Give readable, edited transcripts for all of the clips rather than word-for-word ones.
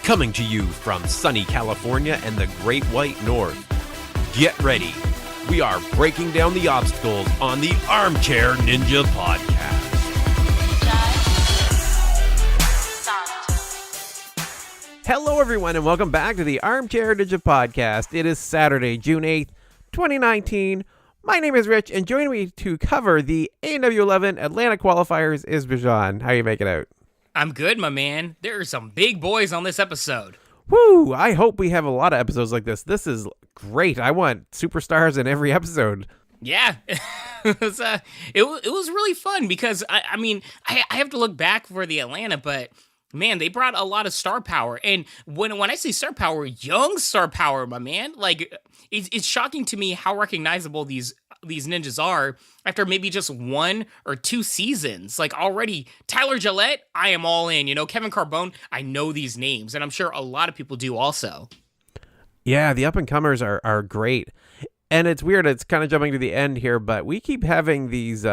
Coming to you from sunny California and the Great White North. Get ready. We are breaking down the obstacles on the Armchair Ninja Podcast. Hello, everyone, and welcome back to the Armchair Ninja Podcast. It is Saturday, June 8th, 2019. My name is Rich, and joining me to cover the ANW11 Atlanta Qualifiers is Bijan. How are you making out? I'm good, my man. There are some big boys on this episode. Woo! I hope we have a lot of episodes like this. This is great. I want superstars in every episode. Yeah, it was really fun because, I have to look back for the Atlanta, but man, they brought a lot of star power. And when I say star power, young star power, my man, like it's shocking to me how recognizable these ninjas are after maybe just 1 or 2 seasons. Like already, Tyler Gillett, I am all in. You know, Kevin Carbone, I know these names, and I'm sure a lot of people do also. Yeah, the up-and-comers are great. And it's weird, it's kind of jumping to the end here, but we keep having these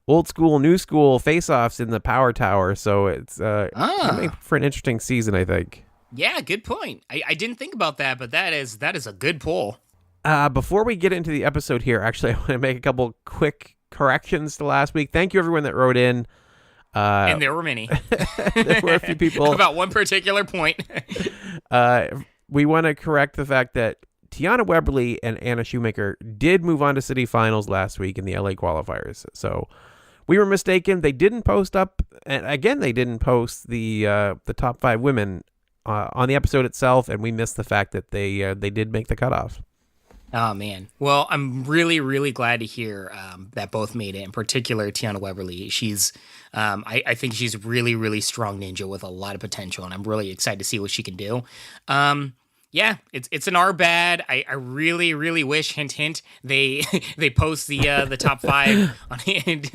old school, new school face-offs in the Power Tower, so it's coming for an interesting season, I think. Yeah, good point. I didn't think about that, but that is a good pull. Before we get into the episode here, actually, I want to make a couple quick corrections to last week. Thank you, everyone that wrote in. And there were many. There were a few people. About one particular point. We want to correct the fact that Tiana Weberly and Anna Shoemaker did move on to city finals last week in the LA qualifiers. So we were mistaken. They didn't post up, and again, they didn't post the top 5 women on the episode itself, and we missed the fact that they did make the cutoff. Oh, man. Well, I'm really, really glad to hear that both made it, in particular Tiana Weberly. She's, I think she's really, really strong ninja with a lot of potential, and I'm really excited to see what she can do. Yeah, it's an R bad. I really, really wish, hint, hint, they post the top 5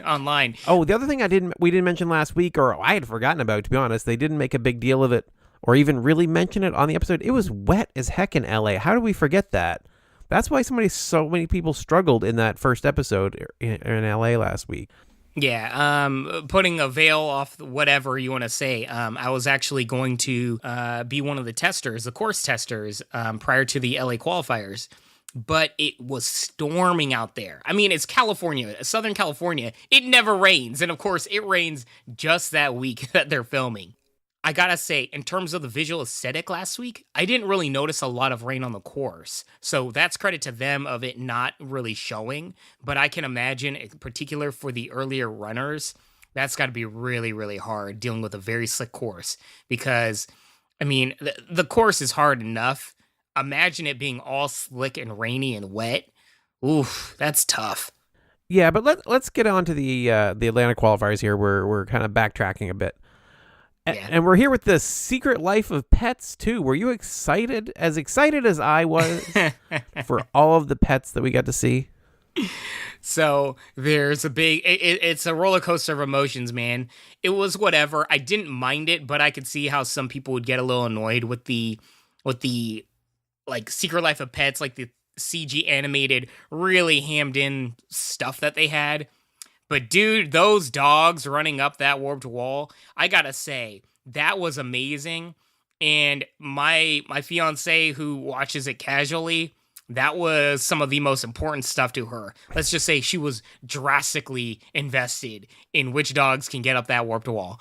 online. Oh, the other thing we didn't mention last week, or I had forgotten about, to be honest, they didn't make a big deal of it, or even really mention it on the episode. It was wet as heck in LA. How do we forget that? That's why so many people struggled in that first episode in LA last week. Yeah, putting a veil off whatever you want to say. I was actually going to be one of the testers, the course testers, prior to the LA qualifiers, but it was storming out there. I mean, it's California, Southern California. It never rains, and of course, it rains just that week that they're filming. I gotta say, in terms of the visual aesthetic last week, I didn't really notice a lot of rain on the course. So that's credit to them of it not really showing. But I can imagine, in particular for the earlier runners, that's got to be really, really hard dealing with a very slick course. Because, I mean, the course is hard enough. Imagine it being all slick and rainy and wet. Oof, that's tough. Yeah, but let's get on to the Atlanta qualifiers here. We're kind of backtracking a bit. Yeah. And we're here with the Secret Life of Pets, too. Were you excited as I was, for all of the pets that we got to see? So there's it's a roller coaster of emotions, man. It was whatever. I didn't mind it, but I could see how some people would get a little annoyed with the like Secret Life of Pets, like the CG animated, really hammed in stuff that they had. But dude, those dogs running up that warped wall, I gotta say, that was amazing. And my fiance, who watches it casually, that was some of the most important stuff to her. Let's just say she was drastically invested in which dogs can get up that warped wall.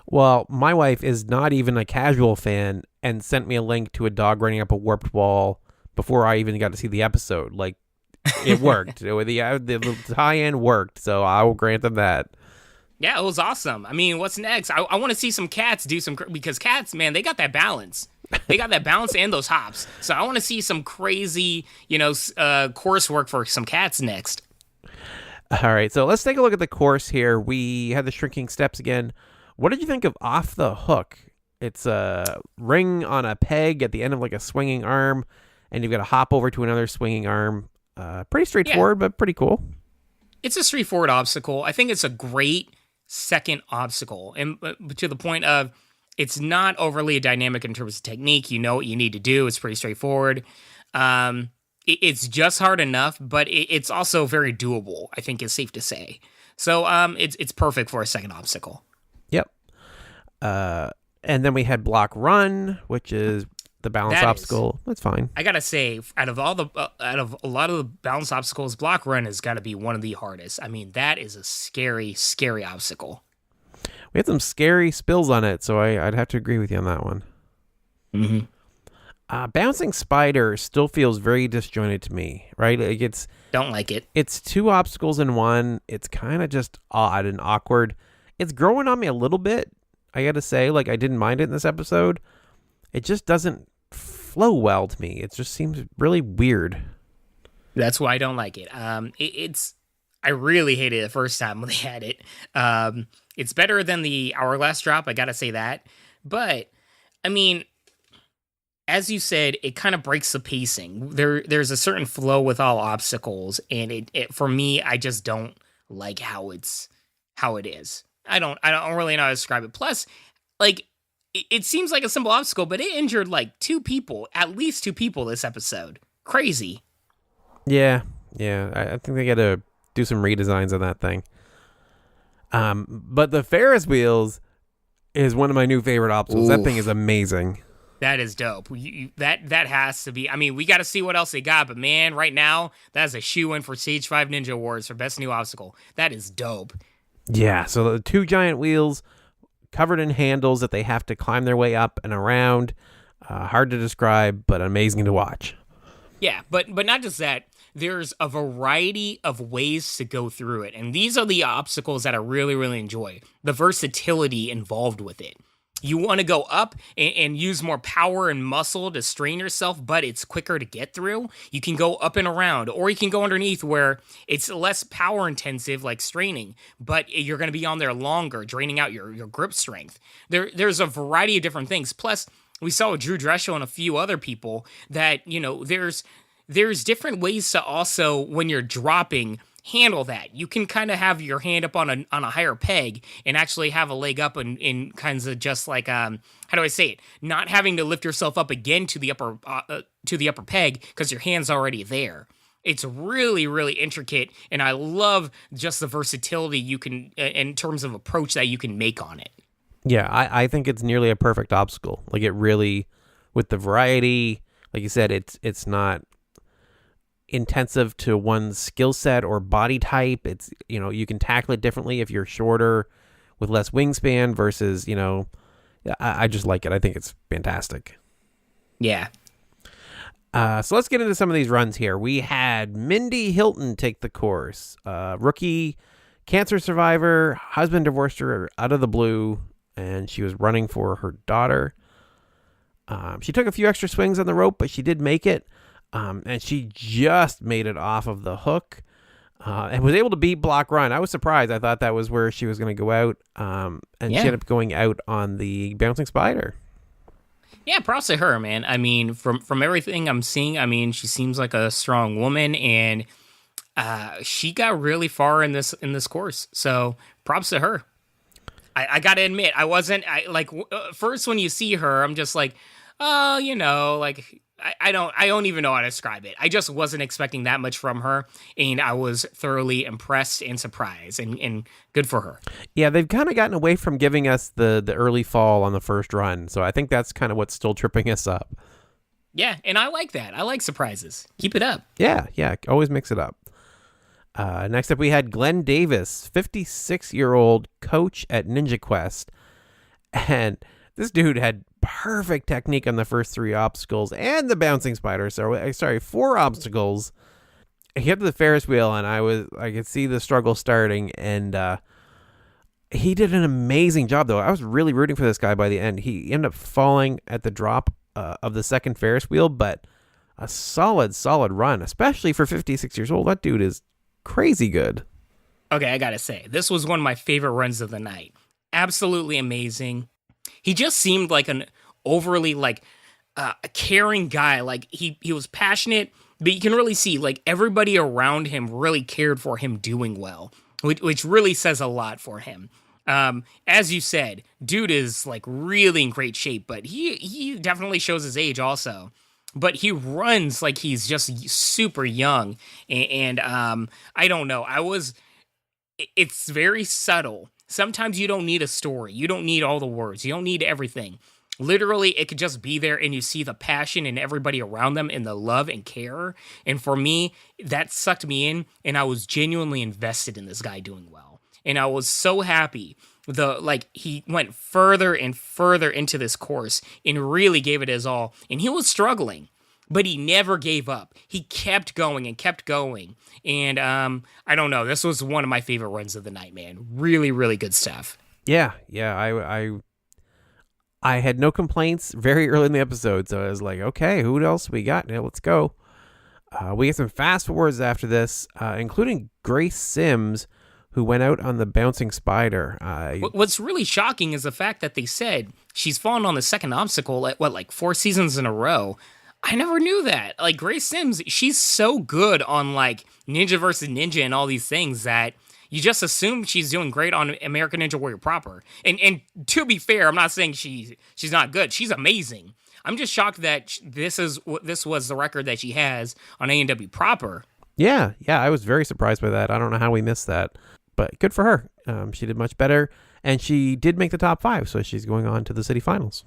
Well, my wife is not even a casual fan and sent me a link to a dog running up a warped wall before I even got to see the episode. Like, it worked. The tie-in worked, so I will grant them that. Yeah, it was awesome. I mean, what's next? I want to see some cats do some... Because cats, man, they got that balance. They got that balance and those hops. So I want to see some crazy, coursework for some cats next. All right, so let's take a look at the course here. We had the shrinking steps again. What did you think of Off the Hook? It's a ring on a peg at the end of like a swinging arm, and you've got to hop over to another swinging arm. Pretty straightforward, but pretty cool. It's a straightforward obstacle. I think it's a great second obstacle. And to the point of, it's not overly dynamic in terms of technique. You know what you need to do. It's pretty straightforward. It's just hard enough, but it's also very doable, I think is safe to say. So it's perfect for a second obstacle. Yep. And then we had block run, which is the balance obstacle. That's fine. I gotta say, out of a lot of the balance obstacles, block run has got to be one of the hardest. I mean, that is a scary, scary obstacle. We had some scary spills on it, so I'd have to agree with you on that one. Bouncing spider still feels very disjointed to me, right? Don't like it. It's two obstacles in one. It's kind of just odd and awkward. It's growing on me a little bit. I got to say, I didn't mind it in this episode. It just doesn't flow well to me. It just seems really weird. That's why I don't like it. I really hated it the first time when they had it. It's better than the hourglass drop. I got to say that. But I mean, as you said, it kind of breaks the pacing. There's a certain flow with all obstacles, and it for me, I just don't like how it is. I don't really know how to describe it. Plus, it seems like a simple obstacle, but it injured at least two people this episode. Crazy. Yeah. I think they got to do some redesigns on that thing. But the Ferris wheels is one of my new favorite obstacles. Oof. That thing is amazing. That is dope. That has to be. I mean, we got to see what else they got, but man, right now, that's a shoe-in for Stage 5 Ninja Awards for Best New Obstacle. That is dope. Yeah, so the two giant wheels covered in handles that they have to climb their way up and around. Hard to describe, but amazing to watch. Yeah, but not just that. There's a variety of ways to go through it, and these are the obstacles that I really, really enjoy. The versatility involved with it. You want to go up and use more power and muscle to strain yourself, but it's quicker to get through. You can go up and around, or you can go underneath where it's less power intensive, like straining, but you're going to be on there longer, draining out your grip strength. There's a variety of different things. Plus, we saw with Drew Drechsel and a few other people that, there's different ways to also, when you're dropping, handle that. You can kind of have your hand up on a higher peg and actually have a leg up in kinds of just how do I say it? Not having to lift yourself up again to the upper peg because your hand's already there. It's really, really intricate, and I love just the versatility you can, in terms of approach that you can make on it. Yeah, I think it's nearly a perfect obstacle. It really, with the variety, like you said, it's not intensive to one skill set or body type. It's, you can tackle it differently if you're shorter with less wingspan versus, I just like it. I think it's fantastic. Yeah. So let's get into some of these runs here. We had Mindy Hilton take the course. Rookie cancer survivor, husband divorced her out of the blue, and she was running for her daughter. She took a few extra swings on the rope, but she did make it. And she just made it off of the hook and was able to beat block run. I was surprised. I thought that was where she was going to go out. She ended up going out on the bouncing spider. Yeah, props to her, man. I mean, from everything I'm seeing, I mean, she seems like a strong woman, and she got really far in this course. So props to her. I got to admit, first when you see her, I'm just like, oh, I don't even know how to describe it. I just wasn't expecting that much from her, and I was thoroughly impressed and surprised, and good for her. Yeah, they've kind of gotten away from giving us the early fall on the first run, so I think that's kind of what's still tripping us up. Yeah, and I like that. I like surprises. Keep it up. Yeah, always mix it up. Next up, we had Glenn Davis, 56-year-old coach at Ninja Quest, and this dude had perfect technique on the first three obstacles and the bouncing spider. So, 4 obstacles. He hit the Ferris wheel, and I could see the struggle starting, and he did an amazing job, though. I was really rooting for this guy by the end. He ended up falling at the drop of the second Ferris wheel, but a solid run, especially for 56 years old. That dude is crazy good. Okay, I gotta say, this was one of my favorite runs of the night. Absolutely amazing. He just seemed like an overly a caring guy. He was passionate, but you can really see everybody around him really cared for him doing well, which really says a lot for him. As you said, dude is really in great shape, but he definitely shows his age also. But he runs like he's just super young, and I don't know. It's very subtle. Sometimes you don't need a story. You don't need all the words. You don't need everything. Literally, it could just be there and you see the passion in everybody around them and the love and care. And for me, that sucked me in and I was genuinely invested in this guy doing well. And I was so happy. He went further and further into this course and really gave it his all. And he was struggling, but he never gave up. He kept going and kept going. And I don't know. This was one of my favorite runs of the night, man. Really, really good stuff. Yeah. I had no complaints very early in the episode, so I was like, okay, who else we got? Now let's go. We get some fast forwards after this, including Grace Sims, who went out on the bouncing spider. What's really shocking is the fact that they said she's fallen on the second obstacle at, 4 seasons in a row. I never knew that. Like, Grace Sims, she's so good on, Ninja versus Ninja and all these things that you just assume she's doing great on American Ninja Warrior proper. And to be fair, I'm not saying she's not good. She's amazing. I'm just shocked that this was the record that she has on ANW proper. Yeah, I was very surprised by that. I don't know how we missed that, but good for her. She did much better, and she did make the top 5, so she's going on to the city finals.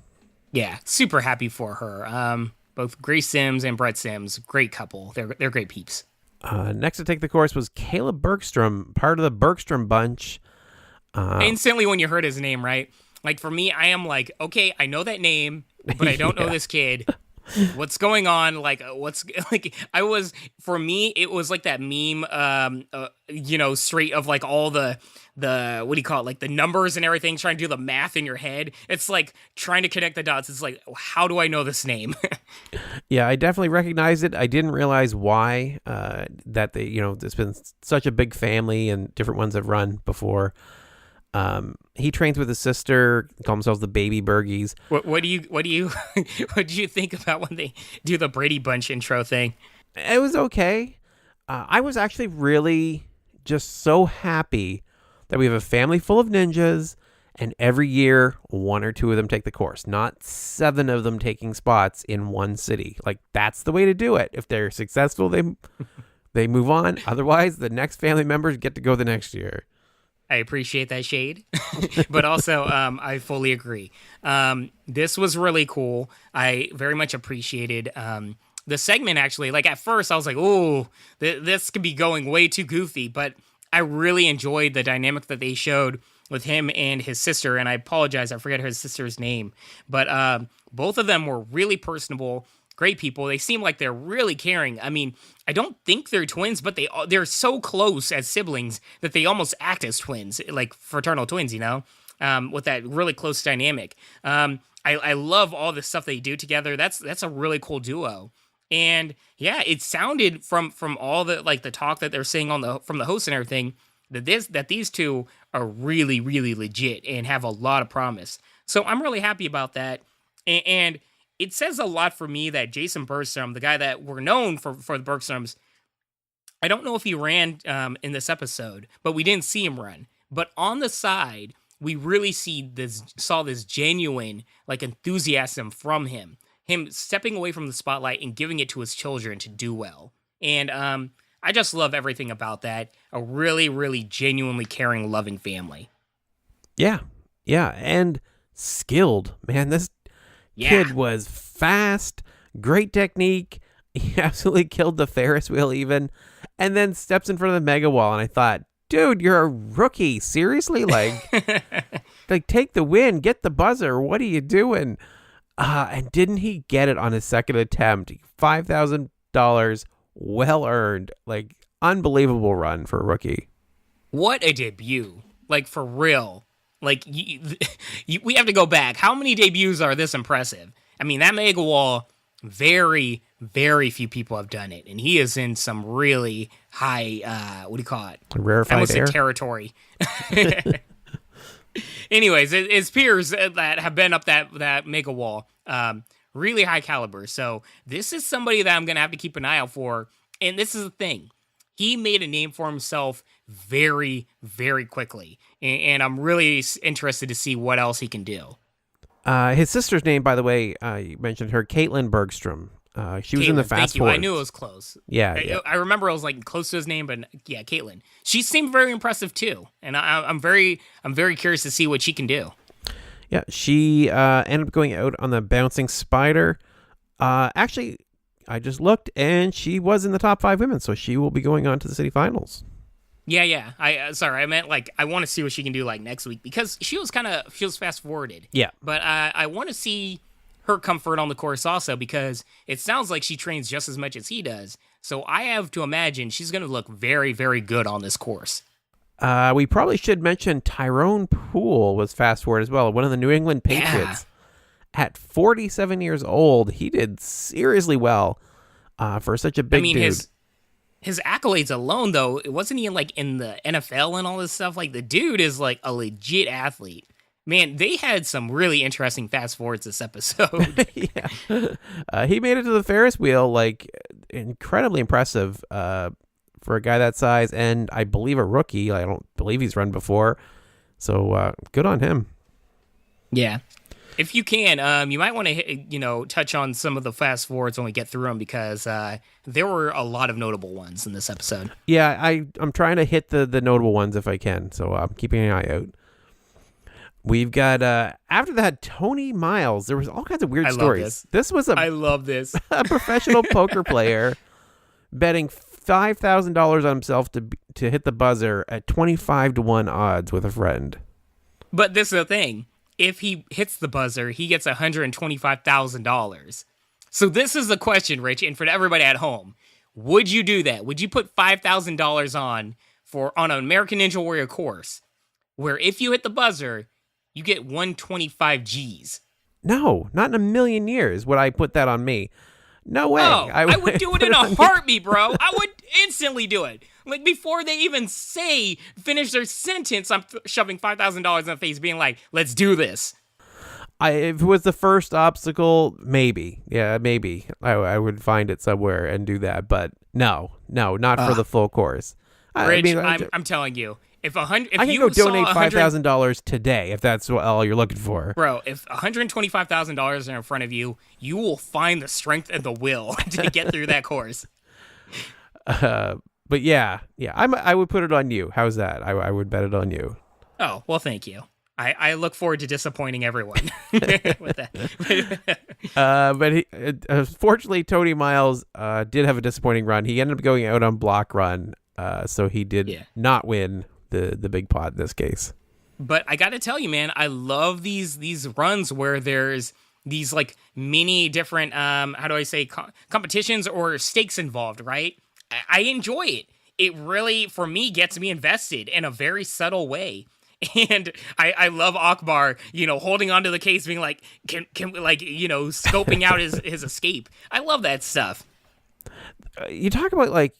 Yeah, super happy for her. Both Grace Sims and Brett Sims, great couple. They're great peeps. Next to take the course was Caleb Bergstrom, part of the Bergstrom bunch. Instantly when you heard his name, right? Like, for me, I am like, okay, I know that name, but I don't know this kid. What's going on? For me, it was like that meme, straight of all the what do you call it? Like the numbers and everything, trying to do the math in your head. It's like trying to connect the dots. It's like, how do I know this name? Yeah, I definitely recognized it. I didn't realize why, that they, it's been such a big family and different ones have run before. He trains with his sister, call themselves the Baby Bergies. What do you think about when they do the Brady Bunch intro thing? It was okay. I was actually really just so happy that we have a family full of ninjas, and every year 1 or 2 of them take the course, not 7 of them taking spots in one city. Like, that's the way to do it. If they're successful, they move on. Otherwise, the next family members get to go the next year. I appreciate that shade, but also I fully agree. This was really cool. I very much appreciated the segment, actually. Like, at first, I was like, oh, this could be going way too goofy, but I really enjoyed the dynamic that they showed with him and his sister, and I apologize, I forget his sister's name, but both of them were really personable, great people. They seem like they're really caring. I mean, I don't think they're twins, but they're so close as siblings that they almost act as twins, like fraternal twins, with that really close dynamic. I love all the stuff they do together. That's a really cool duo. And yeah, it sounded from all the the talk that they're saying from the host and everything that these two are really, really legit and have a lot of promise. So I'm really happy about that. And it says a lot for me that Jason Bergstrom, the guy that we're known for the Bergstroms, I don't know if he ran in this episode, but we didn't see him run. But on the side, we really saw this genuine enthusiasm from him stepping away from the spotlight and giving it to his children to do well. And I just love everything about that. A really, really genuinely caring, loving family. Yeah, and skilled, man. This kid was fast, great technique. He absolutely killed the Ferris wheel even, and then steps in front of the mega wall. And I thought, dude, you're a rookie. Seriously? Take the win, get the buzzer. What are you doing? And didn't he get it on his second attempt? $5,000, well earned. Unbelievable run for a rookie. What a debut. For real. We have to go back. How many debuts are this impressive? I mean, that mega wall, very, very few people have done it. And he is in some really high, what do you call it? Rarefied air? Territory. Anyways, it's peers that have been up that mega wall. Really high caliber. So this is somebody that I'm going to have to keep an eye out for. And this is the thing. He made a name for himself very, very quickly. And I'm really interested to see what else he can do. His sister's name, by the way, you mentioned her, Caitlin Bergstrom. She was in the fast forward. I knew it was close. Yeah, I remember it was like close to his name, but yeah, Caitlin. She seemed very impressive too, and I'm very curious to see what she can do. Yeah, she ended up going out on the bouncing spider. Actually, I just looked, and she was in the top 5 women, so she will be going on to the city finals. Yeah. I meant like I want to see what she can do like next week because she was fast forwarded. Yeah, but I want to see her comfort on the course also because it sounds like she trains just as much as he does. So I have to imagine she's going to look very, very good on this course. We probably should mention Tyrone Poole was fast forward as well. One of the New England Patriots. Yeah. At 47 years old, he did seriously well for such a big dude. His accolades alone, though, wasn't he in the NFL and all this stuff? Like, the dude is like a legit athlete. Man, they had some really interesting fast forwards this episode. Yeah. He made it to the Ferris wheel, like, incredibly impressive for a guy that size, and I believe a rookie. I don't believe he's run before. So, good on him. Yeah. If you can, you might want to, touch on some of the fast forwards when we get through them because there were a lot of notable ones in this episode. Yeah, I'm trying to hit the notable ones if I can, so I'm keeping an eye out. We've got, after that, Tony Miles. There was all kinds of weird stories. I love this. A professional poker player betting $5,000 on himself to hit the buzzer at 25-1 odds with a friend. But this is the thing. If he hits the buzzer, he gets $125,000. So this is the question, Rich, and for everybody at home. Would you do that? Would you put $5,000 on an American Ninja Warrior course where if you hit the buzzer, you get 125 G's? No, not in a million years would I put that on me. No way. Oh, I would do it in a heartbeat, bro. I would instantly do it. Like, before they even finish their sentence, I'm shoving $5,000 in the face, being like, let's do this. If it was the first obstacle, maybe. Yeah, maybe. I would find it somewhere and do that. But no, not for the full course. Rich, I'm telling you. I can go donate $5,000 today if that's all you're looking for. Bro, if $125,000 are in front of you, you will find the strength and the will to get through that course. But yeah, I would put it on you. How's that? I would bet it on you. Oh, well, thank you. I look forward to disappointing everyone with that. But unfortunately, Tony Miles did have a disappointing run. He ended up going out on block run, so he did not win the big pot in this case. But I got to tell you, man, I love these runs where there's these like mini different competitions or stakes involved, right? I enjoy it. It really, for me, gets me invested in a very subtle way. And I love Akbar, holding onto the case, being like, can scoping out his escape. I love that stuff. You talk about like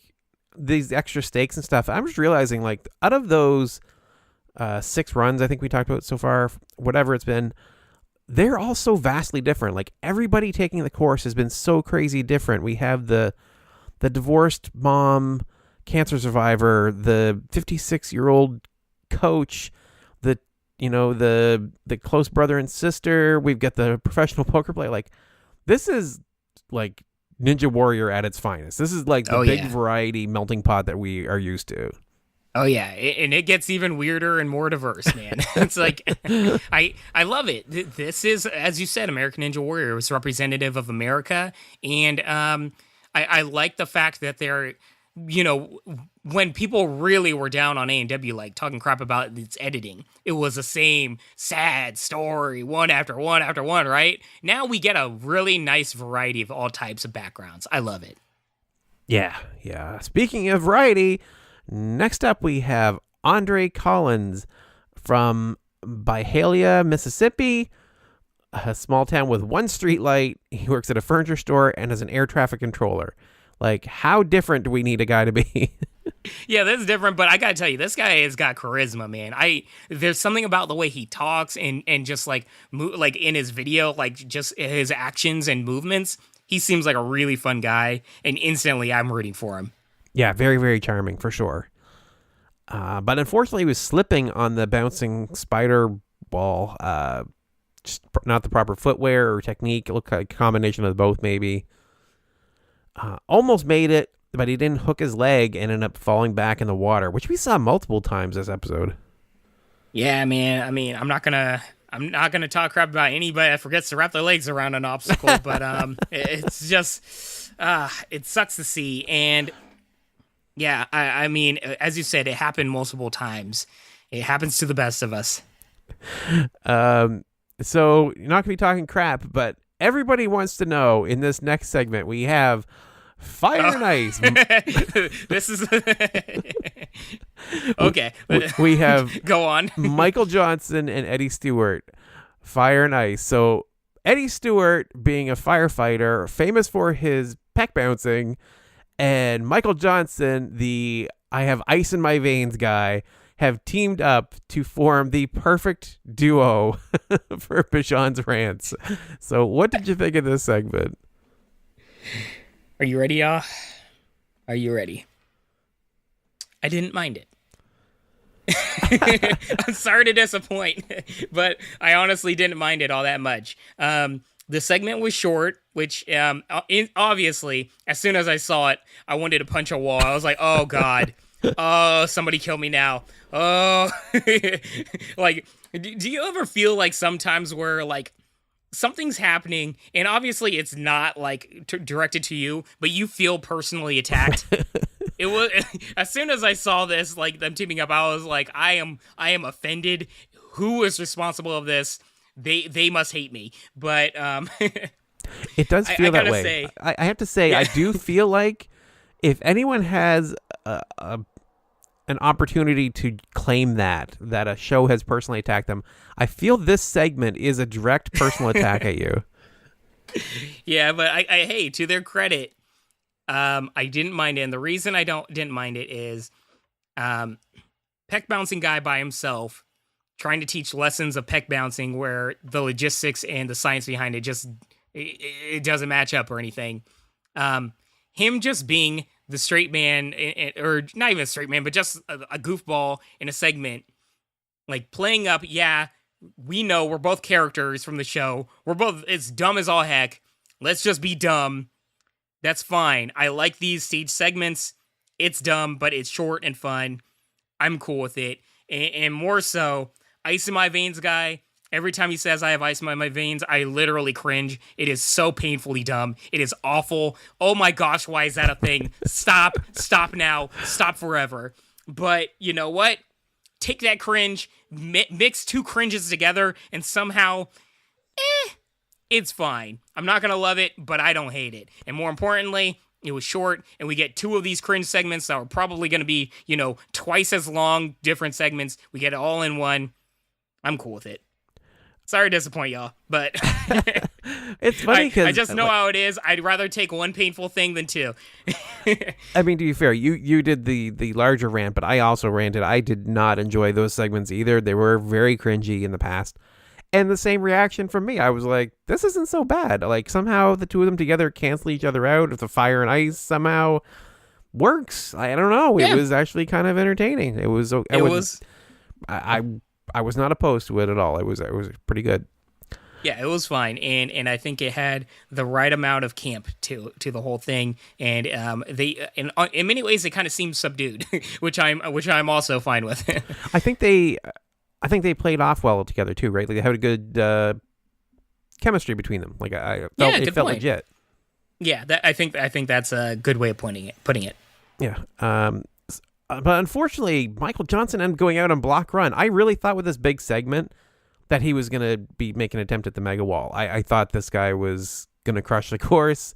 these extra stakes and stuff. I'm just realizing, like, out of those 6 runs I think we talked about so far, whatever it's been, they're all so vastly different. Like, everybody taking the course has been so crazy different. We have the divorced mom, cancer survivor, the 56-year-old coach, the close brother and sister. We've got the professional poker player. Like, this is like Ninja Warrior at its finest. This is like the big variety melting pot that we are used to. Oh yeah, and it gets even weirder and more diverse, man. It's like I love it. This is, as you said, American Ninja Warrior. It's representative of America, and I like the fact that they're, when people really were down on ANW, like talking crap about its editing, it was the same sad story, one after one after one, right? Now we get a really nice variety of all types of backgrounds. I love it. Yeah. Speaking of variety, next up we have Andre Collins from Byhalia, Mississippi, a small town with one street light. He works at a furniture store and is an air traffic controller. Like, how different do we need a guy to be? Yeah, that's different, but I gotta tell you, this guy has got charisma, man. There's something about the way he talks and just like in his video, like just his actions and movements. He seems like a really fun guy, and instantly I'm rooting for him. Yeah, very, very charming for sure. But unfortunately, he was slipping on the bouncing spider wall. Just not the proper footwear or technique. It looked like a combination of both, maybe. Almost made it, but he didn't hook his leg and ended up falling back in the water, which we saw multiple times this episode. Yeah, man. I mean, I'm not gonna talk crap about anybody that forgets to wrap their legs around an obstacle, but it's just it sucks to see. And yeah, I mean, as you said, it happened multiple times. It happens to the best of us. So you're not gonna be talking crap, but everybody wants to know in this next segment we have Fire and Ice. This is okay. We have go on. Michael Johnson and Eddy Stewart, Fire and Ice. So Eddy Stewart, being a firefighter, famous for his Pec Bouncing, and Michael Johnson, the I have ice in my veins guy, have teamed up to form the perfect duo for Bijan's rants. So what did you think of this segment? Are you ready, y'all? Are you ready? I didn't mind it. I'm sorry to disappoint, but I honestly didn't mind it all that much. The segment was short, which obviously, as soon as I saw it, I wanted to punch a wall. I was like, oh, God. Oh, somebody kill me now. Oh. Like, do you ever feel like sometimes where, like, something's happening, and obviously it's not like directed to you, but you feel personally attacked? It was as soon as I saw this, like them teaming up, I was like, I am offended. Who is responsible of this? They must hate me. But it does feel that way. Say, I have to say, yeah. I do feel like if anyone has an opportunity to claim that a show has personally attacked them, I feel this segment is a direct personal attack at you. Yeah, but I hey, to their credit, I didn't mind it. And the reason I didn't mind it is Pec Bouncing guy by himself trying to teach lessons of Pec Bouncing where the logistics and the science behind it just it doesn't match up or anything. Him just being the straight man, or not even a straight man, but just a goofball in a segment, like playing up, yeah, we know we're both characters from the show. We're both, it's dumb as all heck. Let's just be dumb. That's fine. I like these stage segments. It's dumb, but it's short and fun. I'm cool with it. And more so, Ice in My Veins guy, every time he says I have ice in my veins, I literally cringe. It is so painfully dumb. It is awful. Oh my gosh, why is that a thing? Stop. Stop now. Stop forever. But you know what? Take that cringe, mix two cringes together, and somehow, it's fine. I'm not going to love it, but I don't hate it. And more importantly, it was short, and we get two of these cringe segments that are probably going to be, twice as long, different segments. We get it all in one. I'm cool with it. Sorry to disappoint y'all, but it's funny because I just know how it is. I'd rather take one painful thing than two. I mean, to be fair, you did the larger rant, but I also ranted. I did not enjoy those segments either. They were very cringy in the past. And the same reaction from me. I was like, this isn't so bad. Like, somehow the two of them together cancel each other out. If the Fire and Ice somehow works. I don't know. It was actually kind of entertaining. It was. I was not opposed to it at all. It was pretty good. Yeah, it was fine, and I think it had the right amount of camp to the whole thing, and they in many ways it kind of seemed subdued, which I'm also fine with. I think they played off well together too, right? Like they had a good chemistry between them. Like I felt it felt legit. Yeah, I think that's a good way of putting it. Yeah. But unfortunately, Michael Johnson ended up going out on block run. I really thought with this big segment that he was going to be making an attempt at the mega wall. I thought this guy was going to crush the course.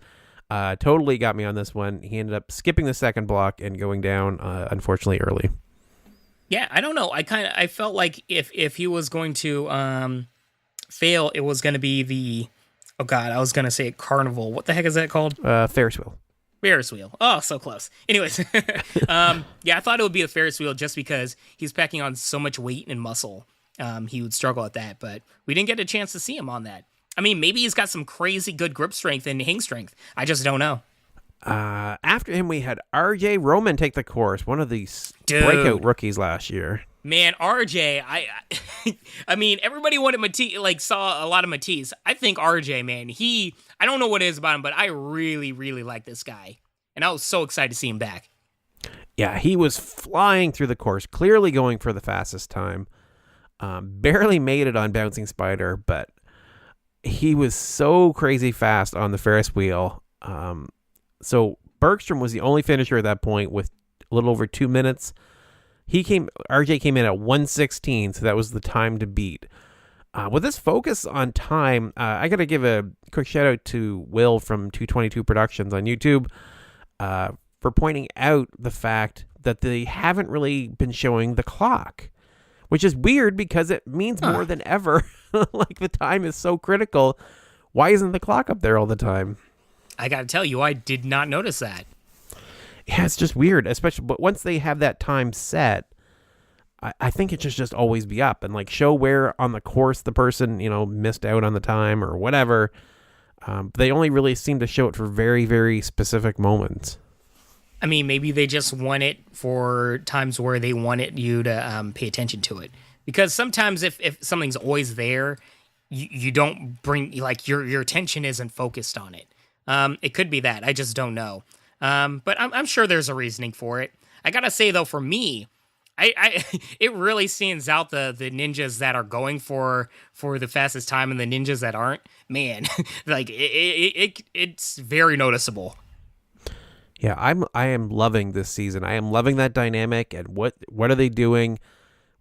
Totally got me on this one. He ended up skipping the second block and going down, unfortunately, early. Yeah, I don't know. I felt like if he was going to fail, it was going to be the, oh God, I was going to say carnival. What the heck is that called? Ferris wheel. Ferris wheel. Oh, so close. Anyways, yeah, I thought it would be a Ferris wheel just because he's packing on so much weight and muscle. He would struggle at that, but we didn't get a chance to see him on that. I mean, maybe he's got some crazy good grip strength and hang strength. I just don't know. After him, we had RJ Roman take the course, one of the breakout rookies last year. Man, RJ, I mean, everybody wanted Matisse, like saw a lot of Matisse. I think RJ, man, I don't know what it is about him, but I really, really like this guy, and I was so excited to see him back. Yeah, he was flying through the course, clearly going for the fastest time. Barely made it on Bouncing Spider, but he was so crazy fast on the Ferris wheel. So Bergstrom was the only finisher at that point with a little over 2 minutes. RJ came in at 1:16, so that was the time to beat. With this focus on time, I got to give a quick shout out to Will from 222 Productions on YouTube for pointing out the fact that they haven't really been showing the clock, which is weird because it means more than ever. Like, the time is so critical. Why isn't the clock up there all the time? I got to tell you, I did not notice that. Yeah, it's just weird, especially, but once they have that time set, I think it should just always be up and like show where on the course the person, missed out on the time or whatever. They only really seem to show it for very, very specific moments. I mean, maybe they just want it for times where they wanted you to pay attention to it. Because sometimes if something's always there, you don't bring, like, your attention isn't focused on it. It could be that. I just don't know. But I'm sure there's a reasoning for it. I gotta say, though, for me, it really stands out the ninjas that are going for the fastest time and the ninjas that aren't. Man, like, it's very noticeable. Yeah, I am loving this season. I am loving that dynamic and what are they doing?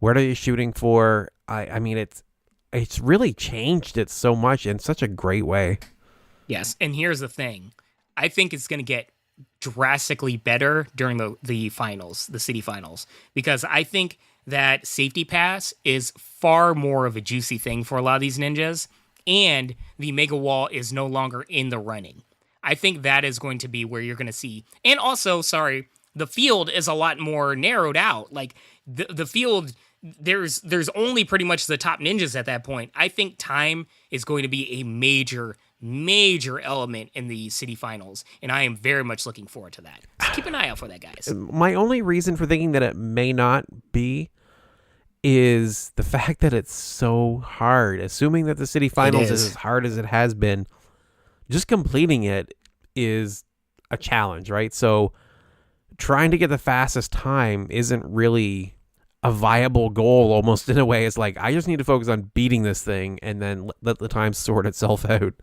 What are they shooting for? I mean, it's really changed it so much in such a great way. Yes, and here's the thing. I think it's going to get drastically better during the finals, the city finals, because I think that safety pass is far more of a juicy thing for a lot of these ninjas, and the mega wall is no longer in the running. I think that is going to be where you're going to see. And also, the field is a lot more narrowed out. Like, the field, there's only pretty much the top ninjas at that point. I think time is going to be a major element in the city finals, and I am very much looking forward to that. So keep an eye out for that, guys. My only reason for thinking that it may not be is the fact that it's so hard. Assuming that the city finals is as hard as it has been, just completing it is a challenge, right? So trying to get the fastest time isn't really a viable goal, almost, in a way. It's like, I just need to focus on beating this thing and then let the time sort itself out.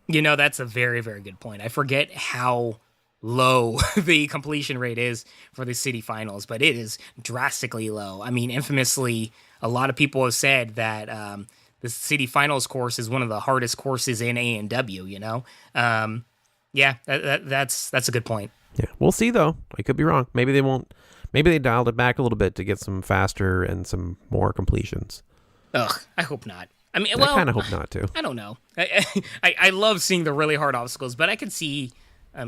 That's a very, very good point. I forget how low the completion rate is for the city finals, but it is drastically low. I mean, infamously, a lot of people have said that the city finals course is one of the hardest courses in ANW, Yeah, that's a good point. Yeah, we'll see, though. I could be wrong. Maybe they won't. Maybe they dialed it back a little bit to get some faster and some more completions. Ugh, I hope not. I mean, I kind of hope not, too. I don't know. I love seeing the really hard obstacles, but I could see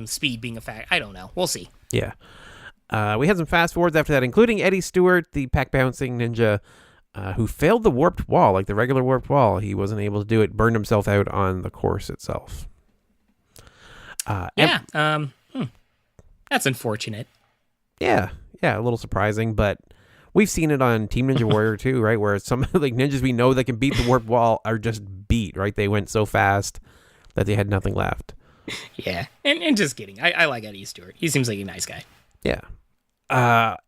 speed being a fact. I don't know. We'll see. Yeah. We had some fast forwards after that, including Eddy Stewart, the Pec Bouncing ninja, who failed the warped wall, like the regular warped wall. He wasn't able to do it, burned himself out on the course itself. That's unfortunate. Yeah, a little surprising, but we've seen it on Team Ninja Warrior too, right? Where some like ninjas we know that can beat the warped wall are just beat, right? They went so fast that they had nothing left. Yeah, and just kidding. I like Eddy Stewart. He seems like a nice guy. Yeah.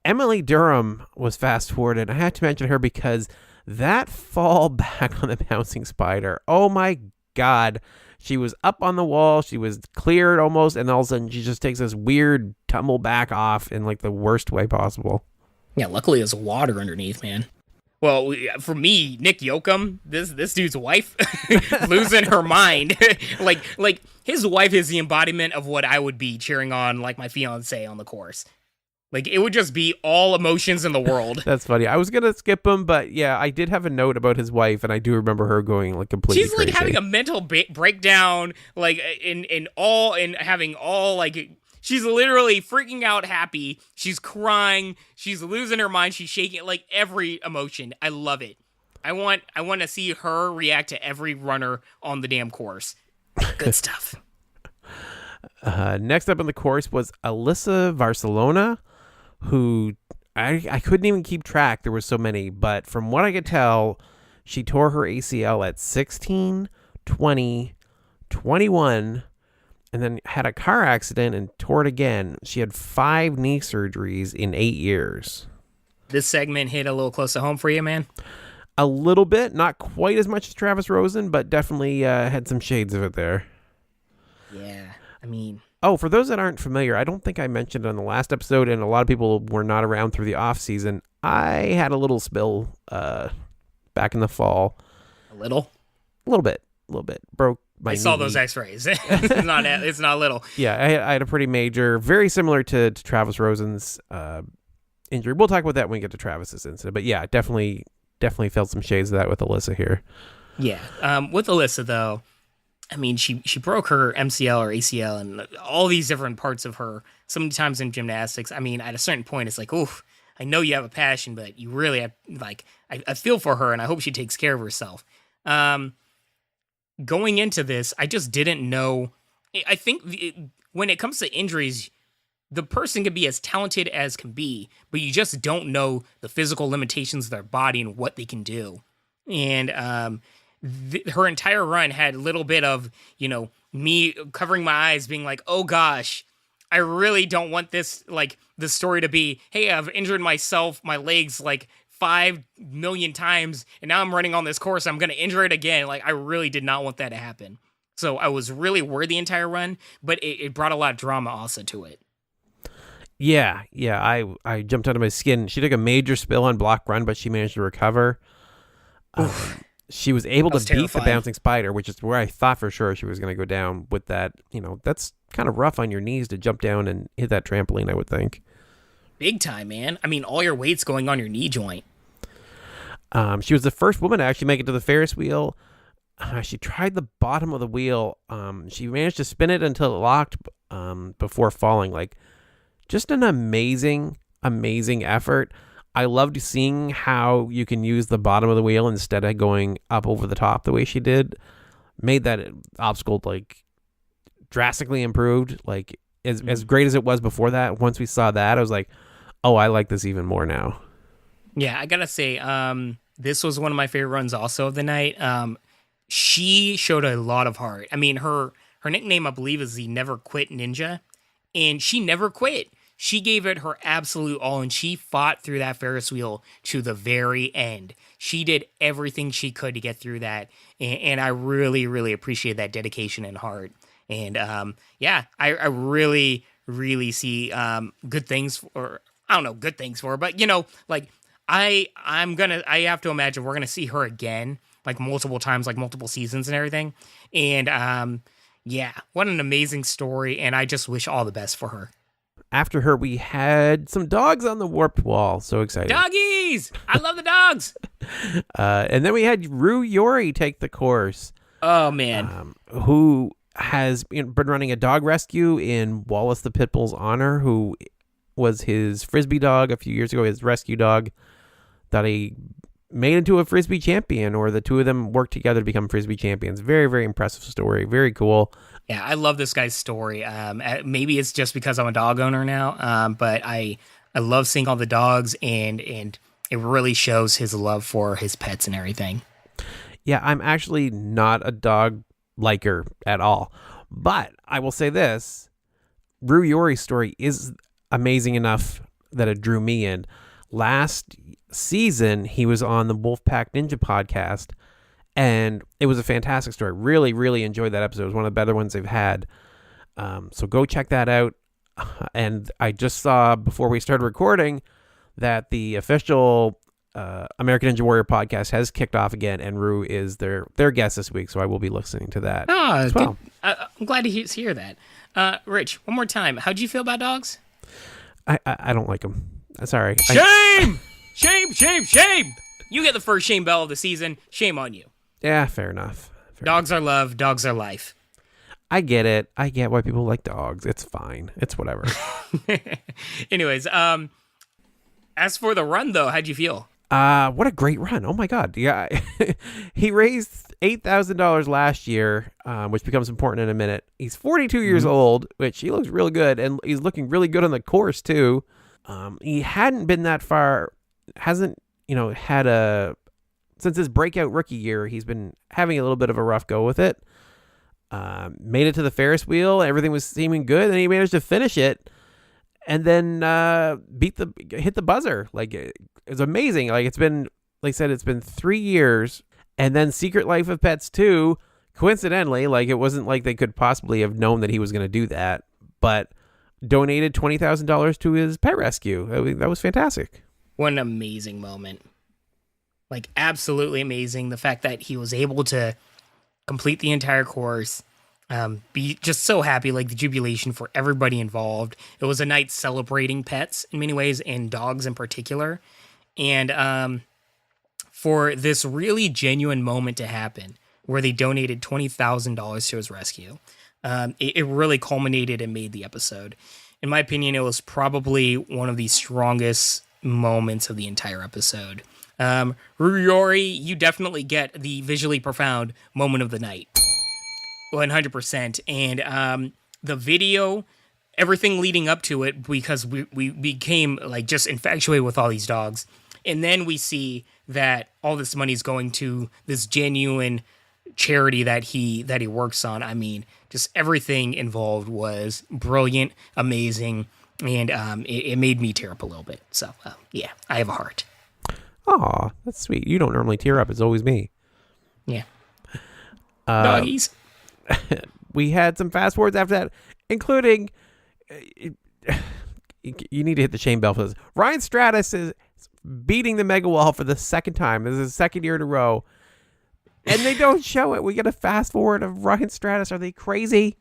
Emily Durham was fast forwarded. I had to mention her because that fall back on the bouncing spider, oh my God. She was up on the wall. She was cleared almost. And all of a sudden she just takes this weird tumble back off in like the worst way possible. Yeah, luckily there's water underneath, man. Well, for me, Nick Yoakum, this dude's wife, losing her mind. like his wife is the embodiment of what I would be cheering on, like my fiance on the course. Like, it would just be all emotions in the world. That's funny. I was going to skip him, but yeah, I did have a note about his wife, and I do remember her going like completely crazy. She's crazy. Like having a mental breakdown, like in having all like, she's literally freaking out happy. She's crying. She's losing her mind. She's shaking, like every emotion. I love it. I want to see her react to every runner on the damn course. Good stuff. Next up on the course was Alyssa Barcelona, who I couldn't even keep track. There were so many, but from what I could tell, she tore her ACL at 16, 20, 21, and then had a car accident and tore it again. She had 5 knee surgeries in 8 years. This segment hit a little close to home for you, man? A little bit, not quite as much as Travis Rosen, but definitely had some shades of it there. Yeah, I mean... Oh, for those that aren't familiar, I don't think I mentioned on the last episode, and a lot of people were not around through the off season. I had a little spill back in the fall. A little bit. Broke my knee. I saw those X-rays. It's not little. Yeah, I had a pretty major, very similar to Travis Rosen's injury. We'll talk about that when we get to Travis's incident. But yeah, definitely felt some shades of that with Alyssa here. Yeah, with Alyssa though. I mean, she broke her MCL or ACL and all these different parts of her so many times in gymnastics. I mean, at a certain point, it's like, oof, I know you have a passion, but you really have, like, I feel for her and I hope she takes care of herself. Going into this, I just didn't know. I think when it comes to injuries, the person can be as talented as can be, but you just don't know the physical limitations of their body and what they can do. And, her entire run had a little bit of, me covering my eyes being like, oh gosh, I really don't want this, like, the story to be, hey, I've injured myself, my legs, like 5 million times, and now I'm running on this course, I'm going to injure it again. Like, I really did not want that to happen. So I was really worried the entire run, but it brought a lot of drama also to it. Yeah, I jumped out of my skin. She took a major spill on block run, but she managed to recover. She was able to beat the bouncing spider, which is where I thought for sure she was going to go down with that. That's kind of rough on your knees to jump down and hit that trampoline, I would think. Big time, man. I mean, all your weight's going on your knee joint. She was the first woman to actually make it to the Ferris wheel. She tried the bottom of the wheel. She managed to spin it until it locked before falling. Like, just an amazing effort. I loved seeing how you can use the bottom of the wheel instead of going up over the top the way she did. Made that obstacle like drastically improved. Like as great as it was before that. Once we saw that, I was like, oh, I like this even more now. Yeah, I gotta say, this was one of my favorite runs also of the night. She showed a lot of heart. I mean, her nickname, I believe, is the Never Quit Ninja, and she never quit. She gave it her absolute all, and she fought through that Ferris wheel to the very end. She did everything she could to get through that, and I really, really appreciate that dedication and heart. And I really, really see good things for. I don't know, good things for her, but like I have to imagine we're gonna see her again, like multiple times, like multiple seasons and everything. And what an amazing story, and I just wish all the best for her. After her, we had some dogs on the warped wall. So exciting. Doggies! I love the dogs! And then we had Roo Yori take the course. Oh, man. Who has been running a dog rescue in Wallace the Pitbull's honor, who was his Frisbee dog a few years ago, his rescue dog that he made into a Frisbee champion, or the two of them worked together to become Frisbee champions. Very, very impressive story. Very cool. Yeah, I love this guy's story. Maybe it's just because I'm a dog owner now, but I love seeing all the dogs, and it really shows his love for his pets and everything. Yeah, I'm actually not a dog liker at all, but I will say this: Roo Yori's story is amazing enough that it drew me in. Last season, he was on the Wolfpack Ninja podcast, and it was a fantastic story. Really, really enjoyed that episode. It was one of the better ones they've had. So go check that out. And I just saw before we started recording that the official American Ninja Warrior podcast has kicked off again, and Roo is their guest this week. So I will be listening to that as well. I'm glad to hear that. Rich, one more time. How'd you feel about dogs? I don't like them. Sorry. Shame! Shame! You get the first shame bell of the season. Shame on you. Yeah, fair enough. Dogs are love. Dogs are life. I get it. I get why people like dogs. It's fine. It's whatever. Anyways, as for the run, though, how'd you feel? What a great run. Oh, my God. Yeah. He raised $8,000 last year, which becomes important in a minute. He's 42 years old, which he looks really good, and he's looking really good on the course, too. He hadn't been that far, hasn't, had since his breakout rookie year, he's been having a little bit of a rough go with it. Made it to the Ferris wheel. Everything was seeming good. And he managed to finish it and then hit the buzzer. Like, it's amazing. Like, it's been, like I said, it's been 3 years. And then Secret Life of Pets 2, coincidentally, like, it wasn't like they could possibly have known that he was going to do that, but donated $20,000 to his pet rescue. That was fantastic. What an amazing moment. Like, absolutely amazing. The fact that he was able to complete the entire course, be just so happy, like the jubilation for everybody involved. It was a night celebrating pets in many ways, and dogs in particular. And for this really genuine moment to happen where they donated $20,000 to his rescue, it really culminated and made the episode. In my opinion, it was probably one of the strongest moments of the entire episode. Roo Yori, you definitely get the visually profound moment of the night. 100%. And the video, everything leading up to it, because we became like just infatuated with all these dogs. And then we see that all this money is going to this genuine charity that he works on. I mean, just everything involved was brilliant, amazing, and it made me tear up a little bit. So, yeah, I have a heart. Aw, that's sweet. You don't normally tear up. It's always me. Yeah. Doggies. We had some fast forwards after that, including... you need to hit the shame bell for this. Ryan Stratus is beating the mega wall for the second time. This is his second year in a row. And they don't show it. We get a fast forward of Ryan Stratus. Are they crazy?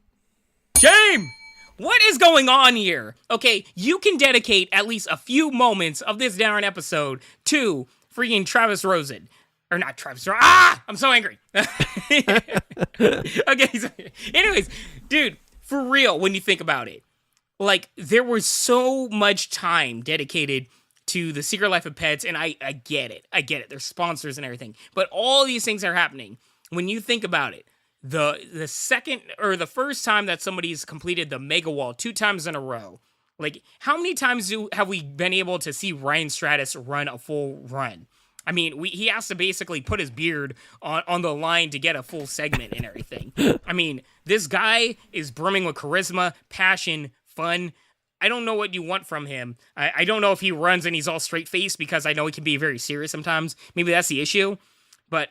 Shame! What is going on here? Okay, you can dedicate at least a few moments of this darn episode to freaking Travis Rosen. Or not Travis Rosen. Ah! I'm so angry. Okay, so anyways, dude, for real, when you think about it, like, there was so much time dedicated to the Secret Life of Pets, and I get it. I get it. There's sponsors and everything. But all these things are happening. When you think about it, the second or the first time that somebody's completed the mega wall 2 times in a row, like, how many times have we been able to see Ryan Stratus run a full run? I mean, he has to basically put his beard on the line to get a full segment and everything. I mean, this guy is brimming with charisma, passion, fun. I don't know what you want from him. I don't know if he runs and he's all straight-faced, because I know he can be very serious sometimes. Maybe that's the issue. But,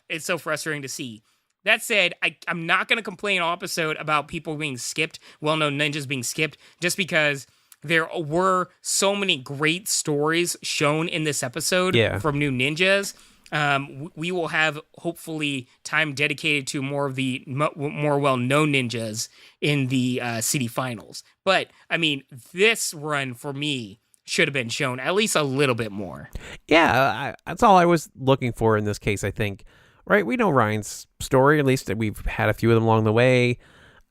it's so frustrating to see. That said, I'm not going to complain all episode about people being skipped, well-known ninjas being skipped, just because there were so many great stories shown in this episode from new ninjas. We will have, hopefully, time dedicated to more of the more well-known ninjas in the city finals. But, I mean, this run, for me, should have been shown at least a little bit more. Yeah, that's all I was looking for in this case, I think. Right? We know Ryan's story, at least we've had a few of them along the way.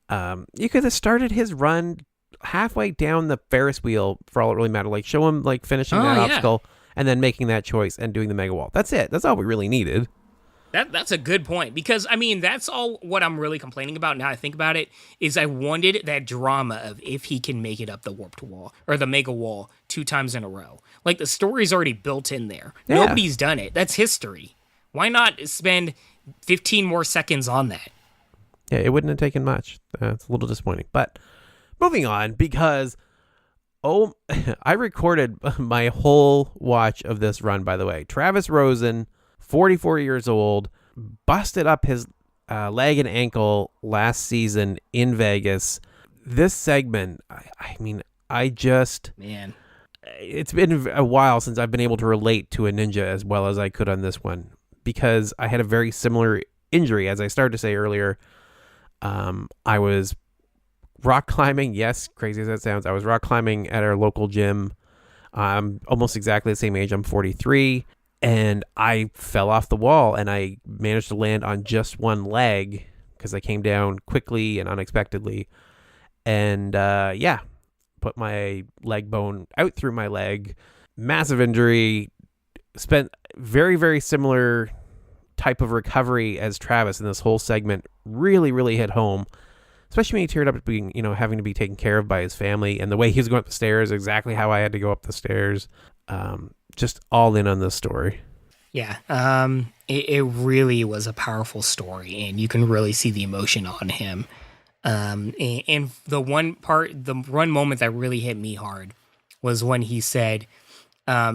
You could have started his run halfway down the Ferris wheel, for all it really mattered. Like, show him, like, finishing that obstacle and then making that choice and doing the mega wall. That's it. That's all we really needed. That's a good point, because, I mean, that's all what I'm really complaining about now I think about it, is I wanted that drama of if he can make it up the warped wall or the mega wall 2 times in a row. Like, the story's already built in there. Yeah. Nobody's done it. That's history. Why not spend 15 more seconds on that? Yeah, it wouldn't have taken much. It's a little disappointing. But moving on, because... I recorded my whole watch of this run, by the way. Travis Rosen, 44 years old, busted up his leg and ankle last season in Vegas. This segment, Man. It's been a while since I've been able to relate to a ninja as well as I could on this one, because I had a very similar injury. As I started to say earlier, I was rock climbing. Yes, crazy as that sounds. I was rock climbing at our local gym. I'm almost exactly the same age. I'm 43. And I fell off the wall, and I managed to land on just one leg because I came down quickly and unexpectedly. And put my leg bone out through my leg. Massive injury. Spent very, very similar type of recovery as Travis in this whole segment. Really, really hit home. especially when he teared up at being, having to be taken care of by his family, and the way he was going up the stairs, exactly how I had to go up the stairs. Just all in on this story. Yeah, it really was a powerful story, and you can really see the emotion on him. And the one moment that really hit me hard was when he said,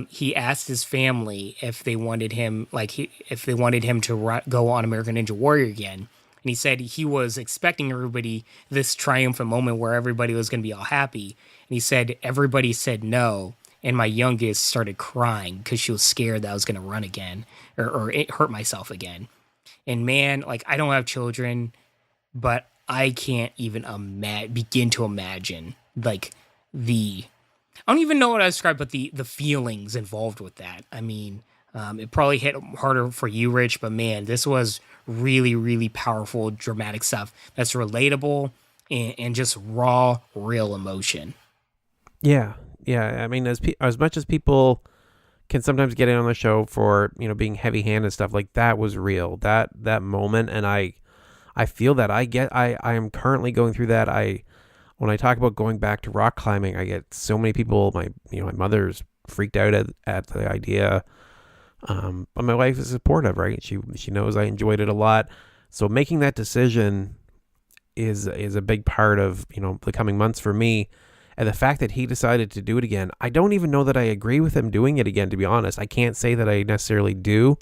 he asked his family if they wanted him, to go on American Ninja Warrior again. And he said he was expecting everybody, this triumphant moment where everybody was going to be all happy. And he said, everybody said no. And my youngest started crying because she was scared that I was going to run again or hurt myself again. And man, like, I don't have children, but I can't even begin to imagine, like, I don't even know what I describe, but the feelings involved with that. I mean, it probably hit harder for you, Rich, but man, this was really, really powerful, dramatic stuff that's relatable and just raw, real emotion. Yeah. I mean, as much as people can sometimes get in on the show for, being heavy-handed stuff, like, that was real, that moment. And I feel that I am currently going through that. When I talk about going back to rock climbing, I get so many people, my mother's freaked out at the idea. But my wife is supportive, right? She knows I enjoyed it a lot. So making that decision is a big part of, the coming months for me. And the fact that he decided to do it again, I don't even know that I agree with him doing it again, to be honest. I can't say that I necessarily do.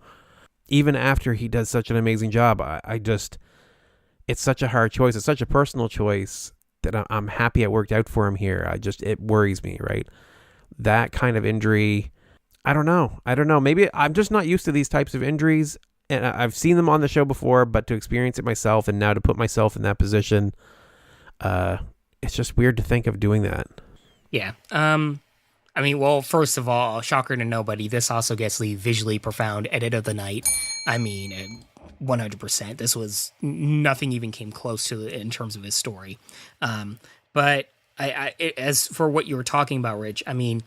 Even after he does such an amazing job, it's such a hard choice. It's such a personal choice that I'm happy it worked out for him here. It worries me, right? That kind of injury, I don't know. Maybe I'm just not used to these types of injuries. And I've seen them on the show before, but to experience it myself and now to put myself in that position, it's just weird to think of doing that. Yeah. I mean, well, first of all, shocker to nobody, this also gets the visually profound edit of the night. I mean, 100%. This was nothing even came close to it in terms of his story. But as for what you were talking about, Rich, I mean,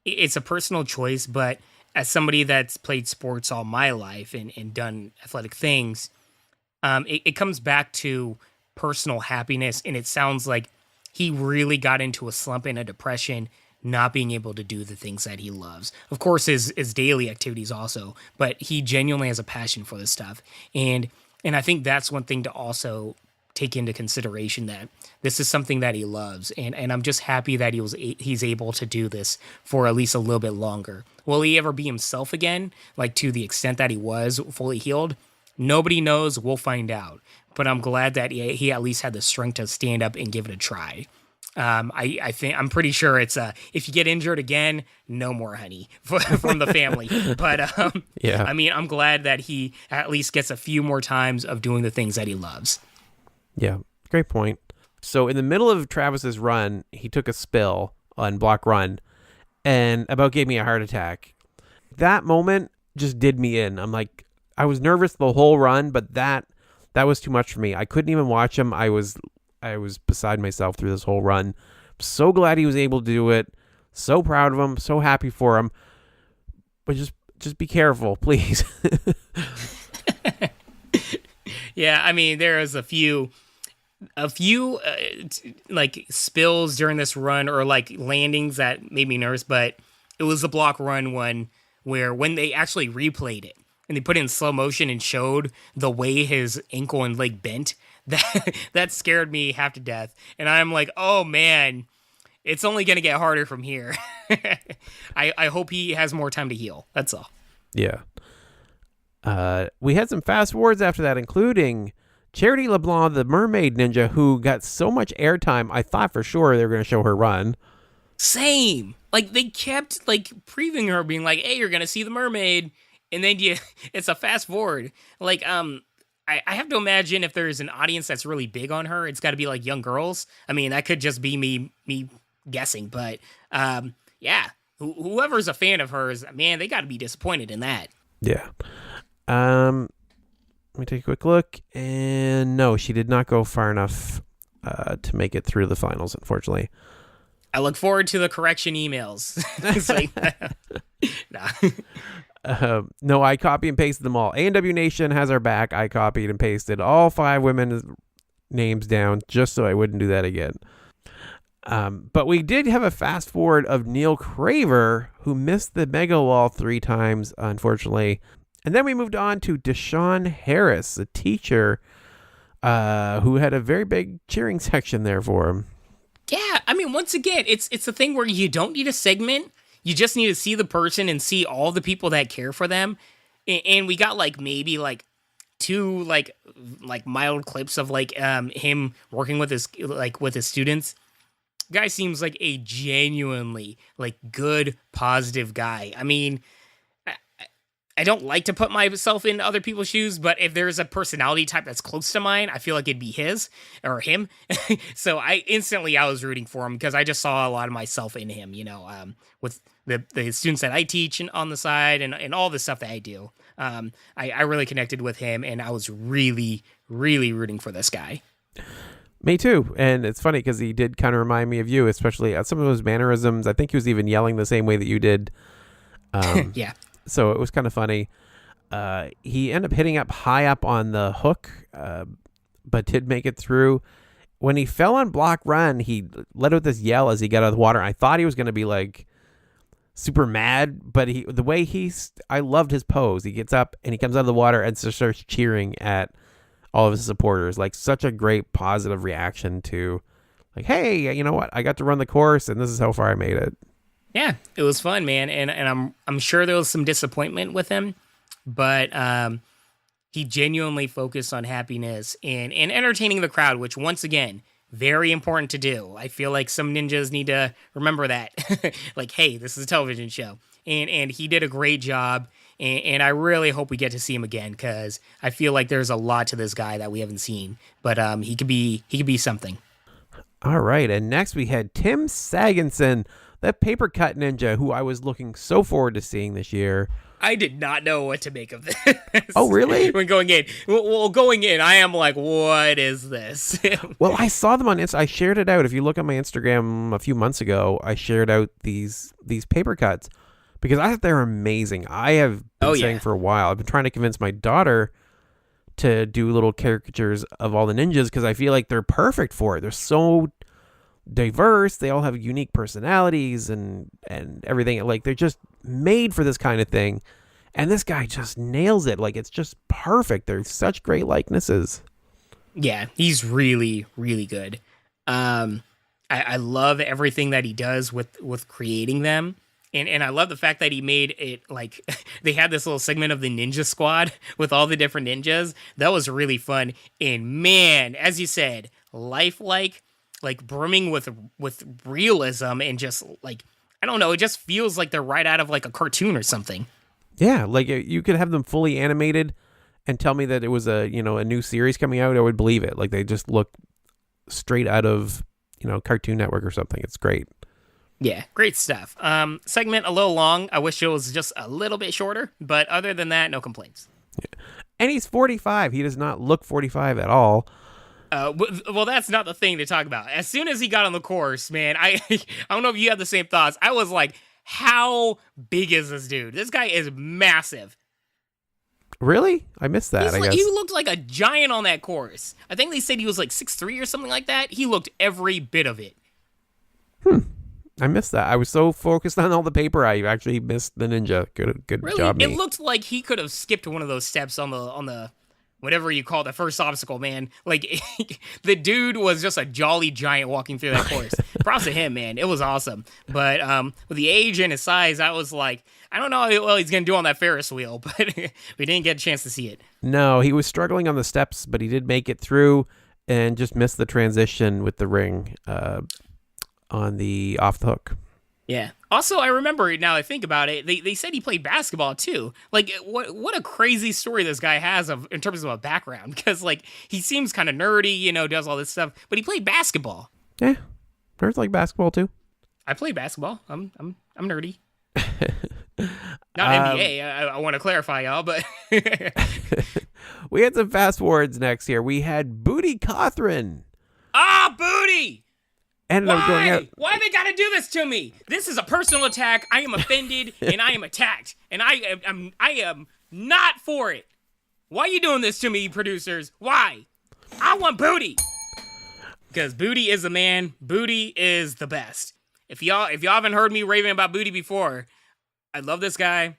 it's a personal choice, but as somebody that's played sports all my life and done athletic things, it comes back to personal happiness. And it sounds like he really got into a slump and a depression, not being able to do the things that he loves. Of course, his daily activities also, but he genuinely has a passion for this stuff. And I think that's one thing to also take into consideration, that this is something that he loves. And I'm just happy that he's able to do this for at least a little bit longer. Will he ever be himself again, like to the extent that he was fully healed? Nobody knows. We'll find out. But I'm glad that he at least had the strength to stand up and give it a try. I'm pretty sure it's if you get injured again, no more honey from the family. But yeah, I mean, I'm glad that he at least gets a few more times of doing the things that he loves. Yeah, great point. So in the middle of Travis's run, he took a spill on block run and about gave me a heart attack. That moment just did me in. I'm like, I was nervous the whole run, but that was too much for me. I couldn't even watch him. I was beside myself through this whole run. So glad he was able to do it. So proud of him. So happy for him. But just be careful, please. Yeah, I mean, there was a few like spills during this run, or like landings that made me nervous, but it was the block run one where when they actually replayed it and they put it in slow motion and showed the way his ankle and leg bent, that scared me half to death. And I'm like, oh man, it's only going to get harder from here. I hope he has more time to heal. That's all. Yeah. We had some fast forwards after that, including Charity LeBlanc, the mermaid ninja, who got so much airtime, I thought for sure they were going to show her run. Same. Like, they kept, like, previewing her, being like, hey, you're going to see the mermaid. And then it's a fast forward. Like, I have to imagine if there's an audience that's really big on her, it's got to be, like, young girls. I mean, that could just be me guessing. But, yeah, whoever's a fan of hers, man, they got to be disappointed in that. Yeah. Let me take a quick look. And no, she did not go far enough to make it through the finals, unfortunately. I look forward to the correction emails. Nah. No, I copy and pasted them all. ANW Nation has our back. I copied and pasted all 5 women names down just so I wouldn't do that again. But we did have a fast forward of Neil Craver, who missed the mega wall 3 times, unfortunately. And then we moved on to Deshaun Harris, a teacher who had a very big cheering section there for him. Yeah, I mean, once again, it's a thing where you don't need a segment. You just need to see the person and see all the people that care for them. And we got maybe 2 mild clips of him working with his students. Guy seems like a genuinely good, positive guy. I mean, I don't like to put myself in other people's shoes, but if there's a personality type that's close to mine, I feel like it'd be his or him. So I was rooting for him because I just saw a lot of myself in him, with the students that I teach on the side and all the stuff that I do. I really connected with him, and I was really, really rooting for this guy. Me too. And it's funny because he did kind of remind me of you, especially at some of those mannerisms. I think he was even yelling the same way that you did. Yeah. So it was kind of funny. He ended up hitting up high up on the hook, but did make it through. When he fell on block run, he let out this yell as he got out of the water. I thought he was going to be super mad, but I loved his pose. He gets up and he comes out of the water and starts cheering at all of his supporters. Such a great positive reaction to hey, you know what? I got to run the course and this is how far I made it. Yeah, it was fun, man, and I'm sure there was some disappointment with him, but he genuinely focused on happiness and entertaining the crowd, which once again, very important to do. I feel like some ninjas need to remember that. Hey, this is a television show, and he did a great job, and I really hope we get to see him again because I feel like there's a lot to this guy that we haven't seen, but he could be something. All right, and next we had Tim Sagenson, that paper cut ninja who I was looking so forward to seeing this year. I did not know what to make of this. Oh, really? When going in. Well, going in, I am like, what is this? Well, I saw them on Instagram. I shared it out. If you look at my Instagram a few months ago, I shared out these paper cuts because I thought they were amazing. I have been saying for a while, I've been trying to convince my daughter to do little caricatures of all the ninjas because I feel like they're perfect for it. They're so diverse, they all have unique personalities and everything. They're just made for this kind of thing, and this guy just nails it. It's just perfect. They're such great likenesses. Yeah, he's really, really good. I love everything that he does with creating them, and I love the fact that he made it they had this little segment of the ninja squad with all the different ninjas. That was really fun, and man, as you said, lifelike, brimming with realism, and just I don't know, it just feels like they're right out of a cartoon or something. Yeah, you could have them fully animated and tell me that it was a new series coming out. I would believe it. They just look straight out of Cartoon Network or something. It's great. Yeah, great stuff. Segment a little long. I wish it was just a little bit shorter, but other than that, no complaints. Yeah. And he's 45. He does not look 45 at all. Well, that's not the thing to talk about. As soon as he got on the course, man, I don't know if you have the same thoughts. I was like, how big is this dude? This guy is massive. Really? I missed that, I guess. He looked like a giant on that course. I think they said he was 6'3" or something like that. He looked every bit of it. I missed that. I was so focused on all the paper, I actually missed the ninja. Good really? job, It me. looked like he could have skipped one of those steps on the whatever you call the first obstacle, man. The dude was just a jolly giant walking through that course. Props to him, man. It was awesome. But with the age and his size, I was like, I don't know how well he's going to do on that Ferris wheel, but we didn't get a chance to see it. No, he was struggling on the steps, but he did make it through and just missed the transition with the ring on the off the hook. Yeah. Also, I remember, now I think about it, they said he played basketball too. What a crazy story this guy has in terms of a background, because he seems kind of nerdy, does all this stuff, but he played basketball. Yeah, nerds like basketball too. I play basketball. I'm nerdy. Not NBA. I want to clarify, y'all, but we had some fast forwards next here. We had Booty Cothran. Booty! Why? Why they gotta do this to me? This is a personal attack. I am offended and I am attacked, and I am not for it. Why are you doing this to me, producers? Why? I want Booty. Because Booty is the man. Booty is the best. If y'all haven't heard me raving about Booty before, I love this guy.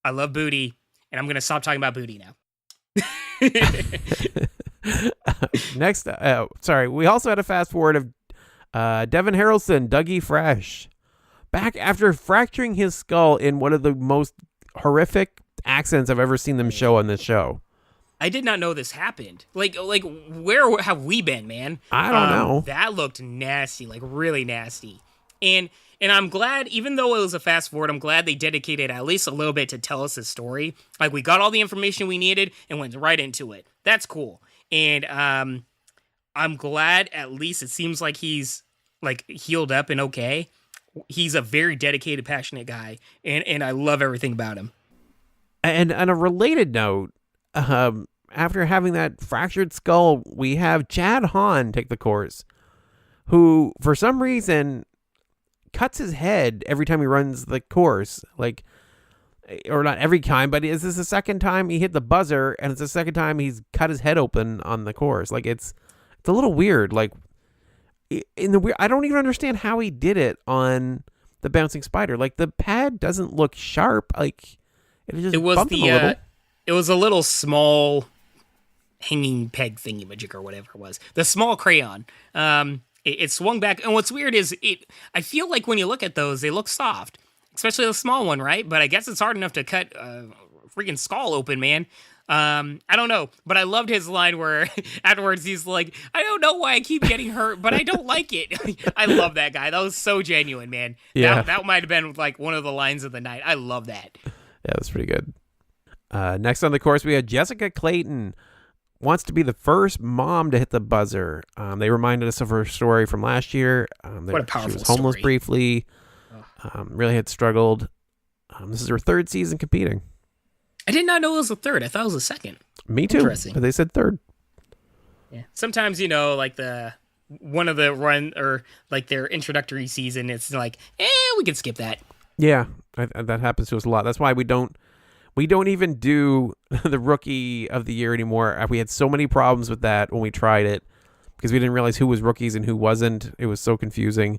I love Booty, and I'm gonna stop talking about Booty now. Next, we also had a fast forward of Devin Harrelson, Dougie Fresh, back after fracturing his skull in one of the most horrific accidents I've ever seen them show on this show. I did not know this happened. Like where have we been, man? I don't know. That looked nasty, like really nasty. And I'm glad, even though it was a fast forward, I'm glad they dedicated at least a little bit to tell us his story. Like, we got all the information we needed and went right into it. That's cool. And I'm glad at least it seems like he's like healed up and okay. He's a very dedicated, passionate guy, and I love everything about him. And on a related note, after having that fractured skull, we have Chad Hahn take the course, who for some reason cuts his head every time he runs the course. Like, or not every time, but is this the second time he hit the buzzer, and it's the second time he's cut his head open on the course? Like, it's a little weird. Like, I don't even understand how he did it on the bouncing spider. Like, the pad doesn't look sharp. Like, it was bumped him a little. It was a little small hanging peg thingy-majig or whatever it was. The small crayon. It swung back. And what's weird is I feel like when you look at those, they look soft. Especially the small one, right? But I guess it's hard enough to cut a freaking skull open, man. I don't know. But I loved his line where afterwards he's like, I don't know why I keep getting hurt, but I don't like it. I love that guy. That was so genuine, man. Yeah. That might have been like one of the lines of the night. I love that. Yeah, that's pretty good. Next on the course, we had Jessica Clayton. Wants to be the first mom to hit the buzzer. They reminded us of her story from last year. What a powerful She was homeless story. briefly. Really had struggled. This is her third season competing. I did not know it was a third. I thought it was a second. Me too. Interesting. But they said third. Yeah. Sometimes, like one of the run or like their introductory season, it's like, we can skip that. Yeah, that happens to us a lot. That's why we don't even do the rookie of the year anymore. We had so many problems with that when we tried it because we didn't realize who was rookies and who wasn't. It was so confusing.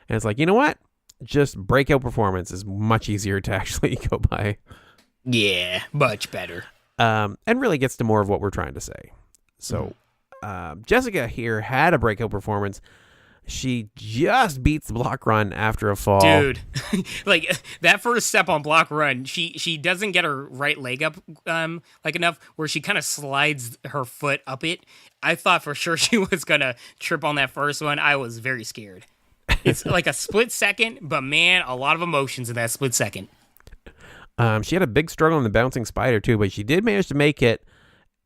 And it's like, you know what? Just breakout performance is much easier to actually go by. Yeah, much better. And really gets to more of what we're trying to say. So Jessica here had a breakout performance. She just beats the block run after a fall. Dude, like that first step on block run, she doesn't get her right leg up like enough where she kind of slides her foot up it. I thought for sure she was going to trip on that first one. I was very scared. It's like a split second, but man, a lot of emotions in that split second. She had a big struggle in the bouncing spider too, but she did manage to make it.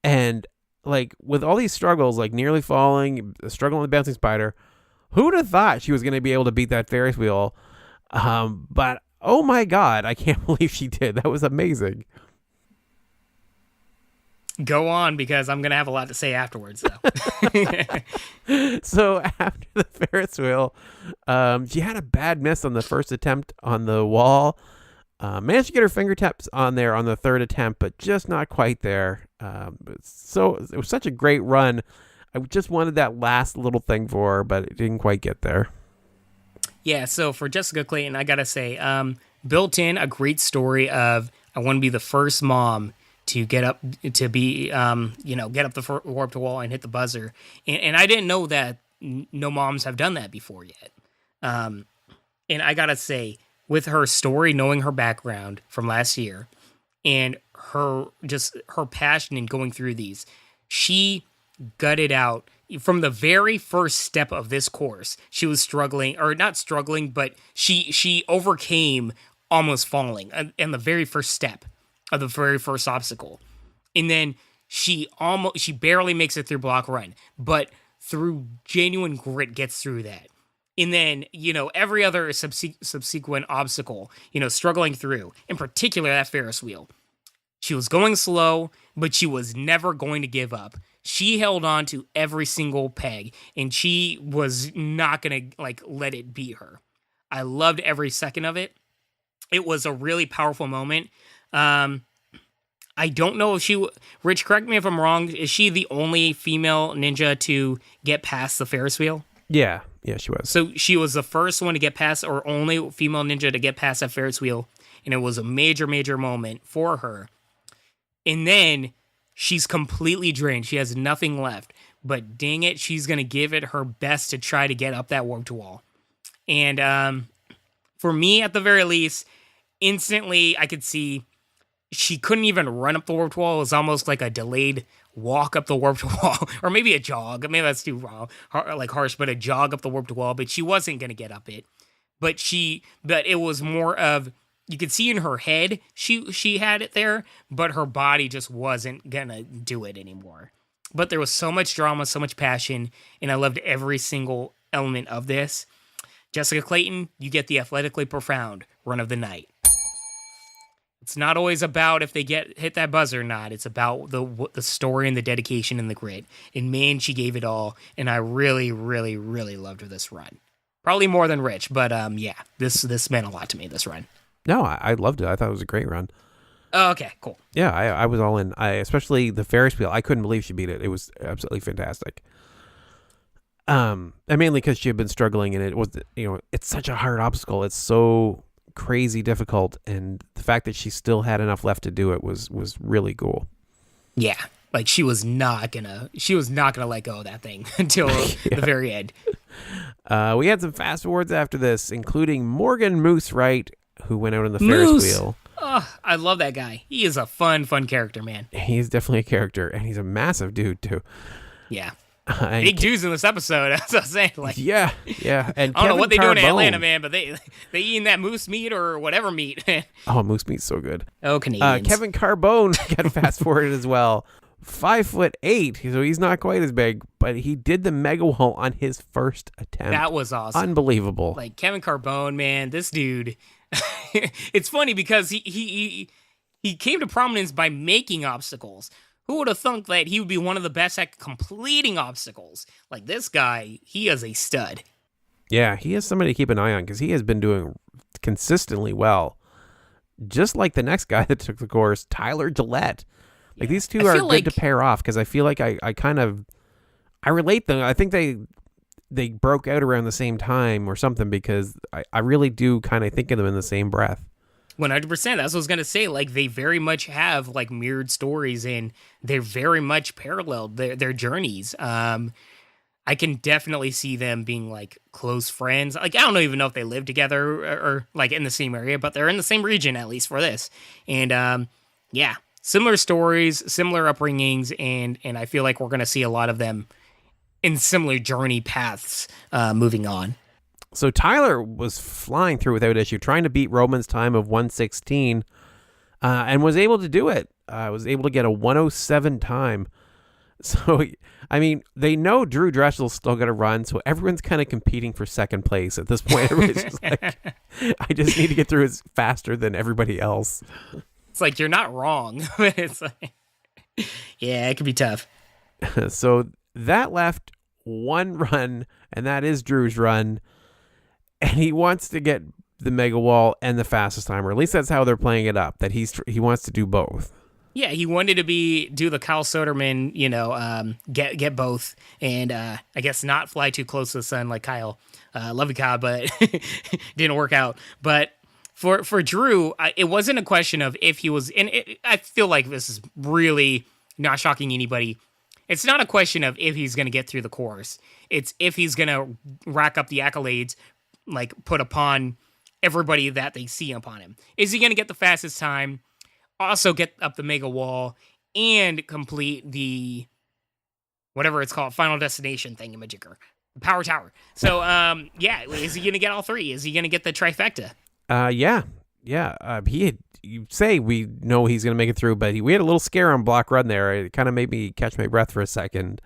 And like with all these struggles, like nearly falling, a struggle in the bouncing spider, who'd have thought she was going to be able to beat that Ferris wheel? But oh my God, I can't believe she did. That was amazing. Go on, because I'm going to have a lot to say afterwards, though. So after the Ferris wheel, she had a bad miss on the first attempt on the wall. Managed to get her fingertips on there on the third attempt, but just not quite there. So it was such a great run. I just wanted that last little thing for her, but it didn't quite get there. Yeah, so for Jessica Clayton, I got to say, built in a great story of I want to be the first mom to get up to be, get up the warped wall and hit the buzzer. And I didn't know that no moms have done that before yet. And I got to say, with her story, knowing her background from last year and her passion in going through these, she gutted out from the very first step of this course. She was struggling, or not struggling, but she overcame almost falling in the very first step of the very first obstacle. And then she barely makes it through block run, but through genuine grit gets through that. And then, every other subsequent obstacle, struggling through, in particular that Ferris wheel. She was going slow, but she was never going to give up. She held on to every single peg, and she was not going to let it beat her. I loved every second of it. It was a really powerful moment. I don't know if Rich, correct me if I'm wrong, is she the only female ninja to get past the Ferris wheel? Yeah, she was. So she was the first one to get past, or only female ninja to get past that Ferris wheel, and it was a major, major moment for her. And then she's completely drained. She has nothing left. But dang it, she's going to give it her best to try to get up that warped wall. And for me, at the very least, instantly I could see she couldn't even run up the warped wall. It was almost like a delayed walk up the warped wall, or maybe a jog. Maybe that's too harsh, but a jog up the warped wall. But she wasn't going to get up it. But it was more of, you could see in her head she had it there, but her body just wasn't going to do it anymore. But there was so much drama, so much passion, and I loved every single element of this. Jessica Clayton, you get the athletically profound run of the night. It's not always about if they hit that buzzer or not. It's about the story and the dedication and the grit. And man, she gave it all. And I really, really, really loved this run. Probably more than Rich, but yeah, this meant a lot to me, this run. No, I loved it. I thought it was a great run. Oh, okay, cool. Yeah, I was all in. Especially the Ferris wheel. I couldn't believe she beat it. It was absolutely fantastic. And mainly because she had been struggling, and it was, it's such a hard obstacle. It's so crazy difficult, and the fact that she still had enough left to do it was really cool. Yeah, like she was not gonna let go of that thing until the very end. We had some fast forwards after this, including Morgan Moose Wright, who went out on the Ferris wheel. Oh, I love that guy. He is a fun character, man. He's definitely a character, and he's a massive dude too. Yeah. Big dudes in this episode. That's what I'm saying. Like, yeah. And I don't know what they do in Atlanta, man, but they eating that moose meat or whatever meat. Oh, moose meat's so good. Oh, Canadians. Kevin Carbone got fast forwarded as well. 5'8", so he's not quite as big, but he did the mega wall on his first attempt. That was awesome. Unbelievable. Like Kevin Carbone, man, this dude. It's funny because he came to prominence by making obstacles. Who would have thunk that he would be one of the best at completing obstacles? Like, this guy, he is a stud. Yeah, he is somebody to keep an eye on because he has been doing consistently well. Just like the next guy that took the course, Tyler Gillett. Like, these two are good to pair off because I feel like I relate them. I think they broke out around the same time or something because I really do kind of think of them in the same breath. 100%. That's what I was going to say. Like, they very much have, like, mirrored stories, and they're very much paralleled their journeys. I can definitely see them being, like, close friends. Like, I don't even know if they live together or like, in the same area, but they're in the same region, at least for this. And, yeah, similar stories, similar upbringings, and I feel like we're going to see a lot of them in similar journey paths moving on. So Tyler was flying through without issue, trying to beat Roman's time of 1:16, and was able to do it. Was able to get a 1:07 time. So, I mean, they know Drew Dressel's still going to run, so everyone's kind of competing for second place at this point. Everybody's just like, I just need to get through it faster than everybody else. It's like, you're not wrong. It's like, yeah, it could be tough. So that left one run, and that is Drew's run. And he wants to get the mega wall and the fastest time, or at least that's how they're playing it up, that he wants to do both. Yeah, he wanted to do the Kyle Soderman, get both, and I guess not fly too close to the sun like Kyle. Love you, Kyle, but didn't work out. But for Drew, it wasn't a question of if he was, and I feel like this is really not shocking anybody. It's not a question of if he's going to get through the course. It's if he's going to rack up the accolades, like, put upon everybody that they see upon him. Is he going to get the fastest time, also get up the mega wall, and complete the, whatever it's called, final destination thingamajigger, the power tower? So, yeah, is he going to get all three? Is he going to get the trifecta? Yeah. You say we know he's going to make it through, but we had a little scare on block run there. It kind of made me catch my breath for a second.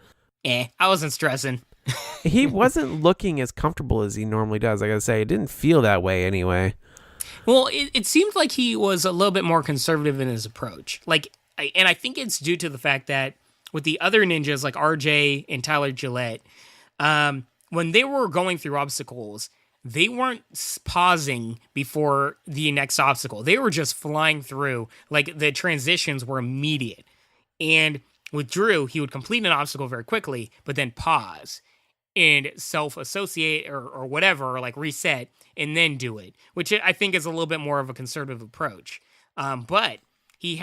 I wasn't stressing. He wasn't looking as comfortable as he normally does. I gotta say, it didn't feel that way anyway. Well, it seemed like he was a little bit more conservative in his approach. And I think it's due to the fact that with the other ninjas like RJ and Tyler Gillett, when they were going through obstacles, they weren't pausing before the next obstacle. They were just flying through. Like, the transitions were immediate. And with Drew, he would complete an obstacle very quickly, but then pause and self-associate or whatever, or like reset, and then do it, which I think is a little bit more of a conservative approach. But he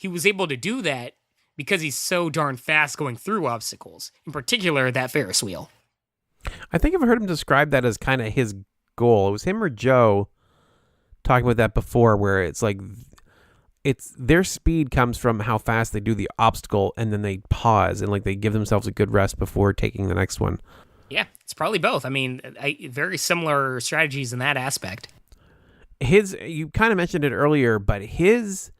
was able to do that because he's so darn fast going through obstacles, in particular that Ferris wheel. I think I've heard him describe that as kind of his goal. It was him or Joe talking about that before, where it's like their speed comes from how fast they do the obstacle, and then they pause and like they give themselves a good rest before taking the next one. Yeah, it's probably both. I mean, very similar strategies in that aspect. You kind of mentioned it earlier, but his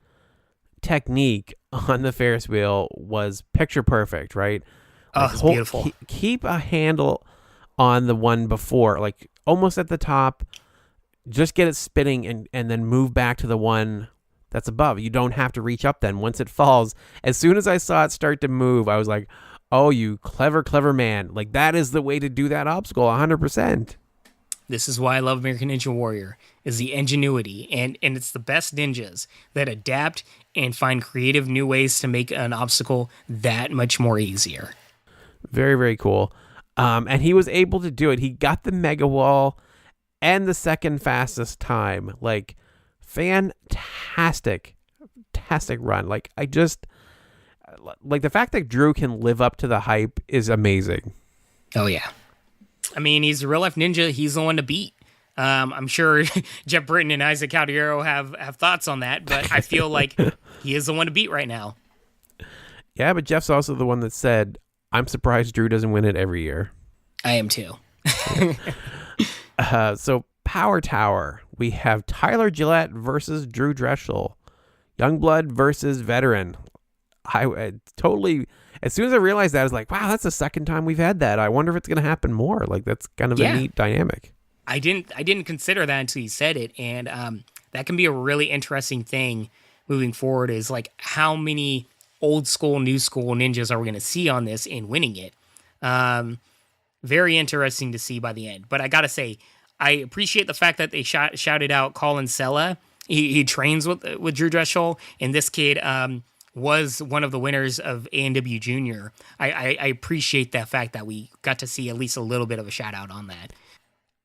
technique on the Ferris wheel was picture perfect, right? Like, it's beautiful. Keep a handle on the one before, like almost at the top, just get it spinning and then move back to the one that's above. You don't have to reach up then. Once it falls, as soon as I saw it start to move, I was like, oh, you clever man. Like, that is the way to do that obstacle, 100%. This is why I love American Ninja Warrior, is the ingenuity, and it's the best ninjas that adapt and find creative new ways to make an obstacle that much more easier. Very, very cool. And he was able to do it. He got the mega wall and the second fastest time. Like, fantastic run. Like, the fact that Drew can live up to the hype is amazing. Oh, yeah. I mean, he's a real-life ninja. He's the one to beat. I'm sure Jeff Britton and Isaac Caldiero have thoughts on that, but I feel like he is the one to beat right now. Yeah, but Jeff's also the one that said, I'm surprised Drew doesn't win it every year. I am too. So Power Tower, we have Tyler Gillett versus Drew Drechsel, Youngblood versus Veteran. I totally, as soon as I realized that, I was like, wow, that's the second time we've had that. I wonder if it's going to happen more. Like, that's kind of a neat dynamic. I didn't consider that until you said it, and that can be a really interesting thing moving forward. Is like, how many old school, new school ninjas are we going to see on this and winning it? Very interesting to see by the end. But I gotta say, I appreciate the fact that they shouted out Colin Sella. He trains with Drew Drechsel, and this kid was one of the winners of ANW Junior. I appreciate that fact that we got to see at least a little bit of a shout out on that.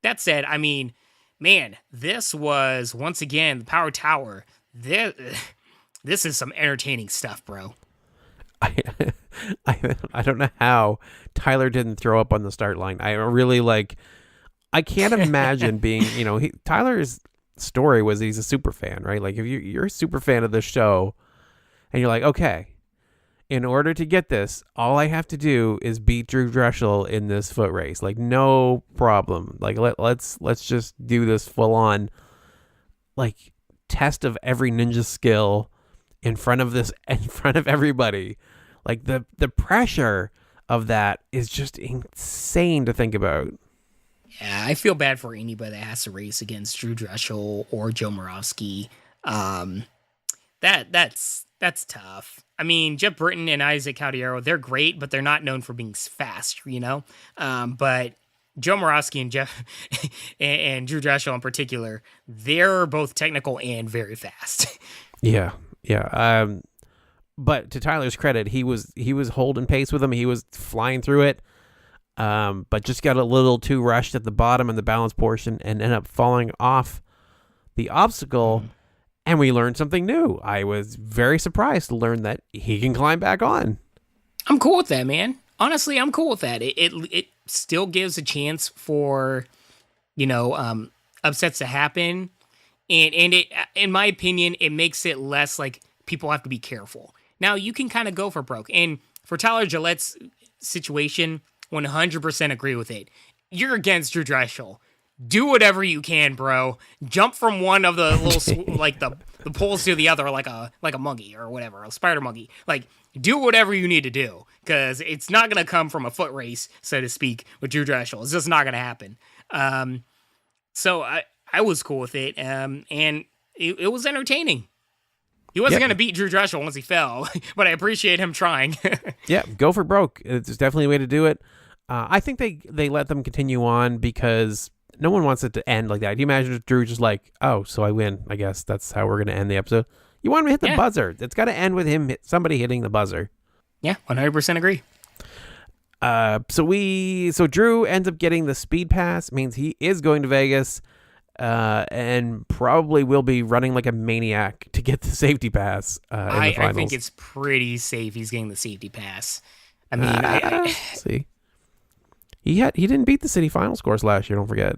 That said, I mean, man, this was, once again, the Power Tower. This is some entertaining stuff, bro. I don't know how Tyler didn't throw up on the start line. I really I can't imagine being, Tyler's story was he's a super fan, right? Like, if you're a super fan of the show and you're like, okay, in order to get this, all I have to do is beat Drew Drechsel in this foot race. Like, no problem. Like, let's just do this full on, like, test of every ninja skill in front of everybody. Like, the pressure of that is just insane to think about. Yeah, I feel bad for anybody that has to race against Drew Drechsel or Joe Moravsky. That's tough. I mean, Jeff Britton and Isaac Caldiero, they're great, but they're not known for being fast, But Joe Moravsky and Jeff and Drew Drechsel in particular, they're both technical and very fast. Yeah. But to Tyler's credit, he was holding pace with him. He was flying through it, but just got a little too rushed at the bottom in the balance portion and ended up falling off the obstacle. And we learned something new. I was very surprised to learn that he can climb back on. I'm cool with that, man. Honestly, I'm cool with that. It still gives a chance for, upsets to happen. And it, in my opinion, it makes it less like people have to be careful. Now, you can kind of go for broke. And for Tyler Gillette's situation, 100% agree with it. You're against Drew Drechsel. Do whatever you can, bro. Jump from one of the little the poles to the other like a monkey or whatever, a spider monkey. Like, do whatever you need to do, because it's not gonna come from a foot race, so to speak, with Drew Drechsel. It's just not gonna happen. So I was cool with it, and it was entertaining. He wasn't gonna beat Drew Drechsel once he fell, but I appreciate him trying. Yeah, go for broke. It's definitely a way to do it. I think they let them continue on because no one wants it to end like that. Can you imagine if Drew just like, oh, so I win. I guess that's how we're going to end the episode. You want him to hit the buzzer. It's got to end with somebody hitting the buzzer. Yeah, 100% agree. So Drew ends up getting the speed pass. Means he is going to Vegas, and probably will be running like a maniac to get the safety pass. In the finals. I think it's pretty safe. He's getting the safety pass. I mean, see, he didn't beat the city finals course last year. Don't forget.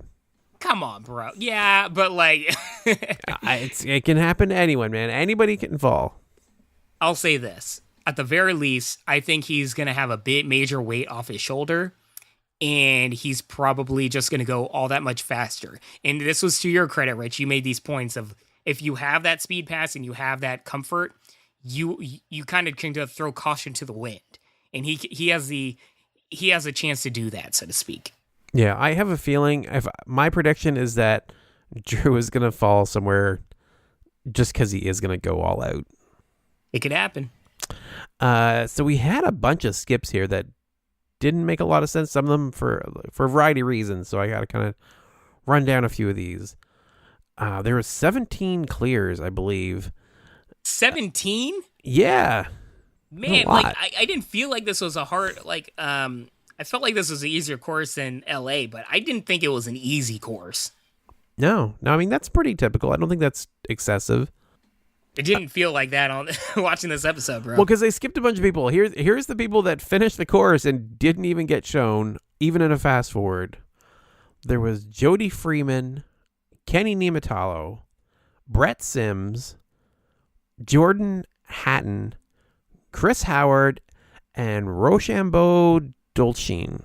Come on, bro. Yeah, but like, it can happen to anyone, man. Anybody can fall. I'll say this. At the very least, I think he's going to have a bit major weight off his shoulder, and he's probably just going to go all that much faster. And this was to your credit, Rich. You made these points of if you have that speed pass and you have that comfort, you kind of can just throw caution to the wind. And he has a chance to do that, so to speak. Yeah, I have a feeling. My prediction is that Drew is going to fall somewhere just because he is going to go all out. It could happen. So we had a bunch of skips here that didn't make a lot of sense. Some of them for a variety of reasons. So I got to kind of run down a few of these. There were 17 clears, I believe. 17? Yeah. Man, like I didn't feel like this was a hard, like, I felt like this was an easier course than LA, but I didn't think it was an easy course. No, I mean, that's pretty typical. I don't think that's excessive. It didn't feel like that on watching this episode, bro. Well, because they skipped a bunch of people. Here's the people that finished the course and didn't even get shown, even in a fast forward. There was Jody Freeman, Kenny Nimitalo, Brett Sims, Jordan Hatton, Chris Howard, and Rochambeau Dolchin.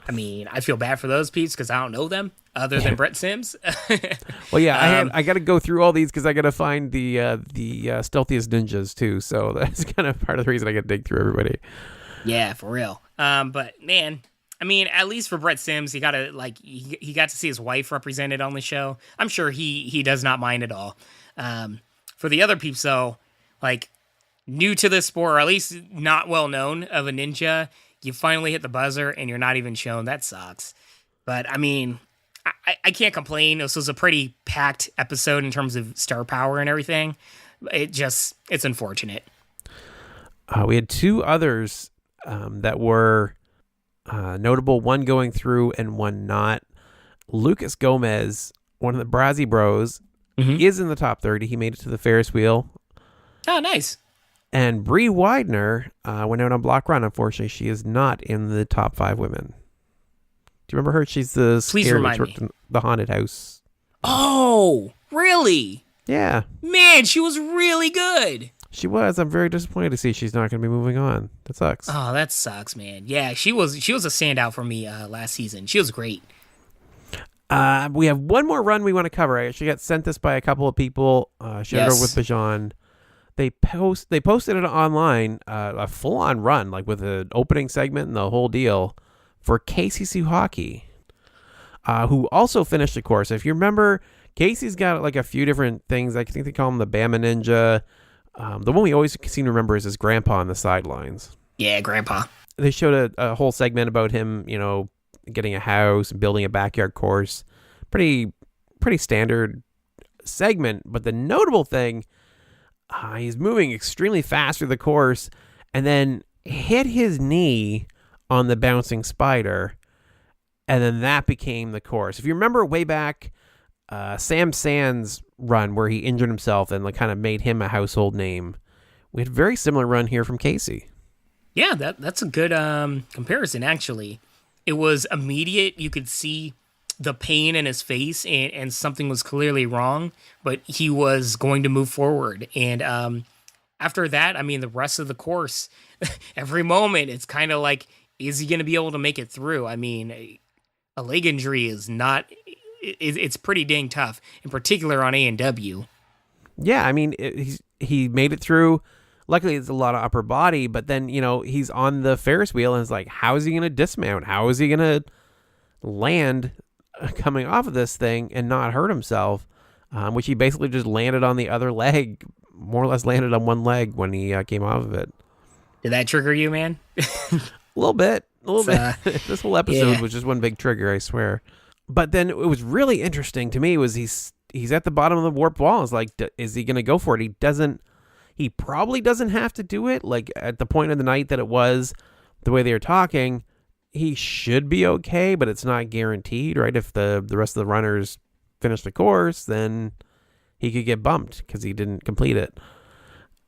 I mean, I feel bad for those peeps because I don't know them other than Brett Sims. Well, yeah, I got to go through all these because I got to find the stealthiest ninjas too. So that's kind of part of the reason I got to dig through everybody. Yeah, for real. But man, I mean, at least for Brett Sims, he got to see his wife represented on the show. I'm sure he does not mind at all. For the other peeps though, like new to this sport, or at least not well known of a ninja, you finally hit the buzzer and you're not even shown. That sucks. But I mean, I can't complain. This was a pretty packed episode in terms of star power and everything. It's unfortunate. We had two others that were notable, one going through and one not. Lucas Gomez, one of the Brazzy Bros, is in the top 30. He made it to the Ferris wheel. Oh, nice. And Bree Widener went out on block run. Unfortunately, she is not in the top 5 women. Do you remember her? She's the scary that worked in the haunted house. Oh, really? Yeah. Man, she was really good. She was. I'm very disappointed to see she's not going to be moving on. That sucks. Oh, that sucks, man. Yeah, she was a standout for me last season. She was great. We have one more run we want to cover. I actually got sent this by a couple of people. Shared over with Bijan. They posted it online, a full-on run, like with an opening segment and the whole deal, for KCC Hockey, who also finished the course. If you remember, Casey's got like a few different things. I think they call him the Bama Ninja. The one we always seem to remember is his grandpa on the sidelines. Yeah, grandpa. They showed a whole segment about him, getting a house, building a backyard course. Pretty standard segment. But the notable thing, he's moving extremely fast through the course and then hit his knee on the bouncing spider, and then that became the course. If you remember way back, Sam Sand's run where he injured himself and like kind of made him a household name, we had a very similar run here from Casey. Yeah, that's a good comparison, actually. It was immediate. You could see the pain in his face, and something was clearly wrong, but he was going to move forward. And after that, I mean, the rest of the course, every moment, it's kind of like, is he going to be able to make it through? I mean, a leg injury is not, it's pretty dang tough, in particular on ANW. Yeah, I mean, he made it through. Luckily, it's a lot of upper body, but then, he's on the Ferris wheel and it's like, how is he going to dismount? How is he going to land coming off of this thing and not hurt himself? Which he basically just landed on the other leg, more or less landed on one leg when he came off of it. Did that trigger you, man? A little bit. This whole episode was just one big trigger, I swear. But then it was really interesting to me was he's at the bottom of the warped wall. It's like, is he going to go for it? He probably doesn't have to do it. Like at the point of the night that it was, the way they were talking, he should be okay, but it's not guaranteed, right? If the rest of the runners finish the course, then he could get bumped because he didn't complete it.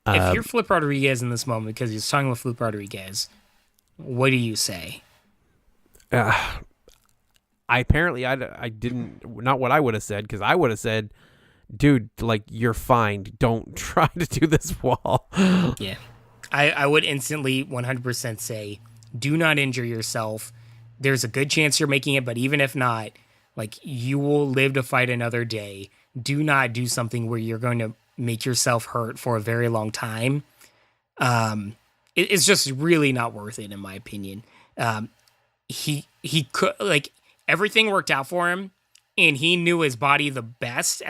If you're Flip Rodriguez in this moment, because he's talking with Flip Rodriguez, what do you say? I didn't, not what I would have said, because I would have said, dude, like, you're fine. Don't try to do this wall. Yeah. I would instantly 100% say, do not injure yourself. There's a good chance you're making it, but even if not, like, you will live to fight another day. Do not do something where you're going to make yourself hurt for a very long time. It's just really not worth it, in my opinion. He could, like, everything worked out for him, and he knew his body the best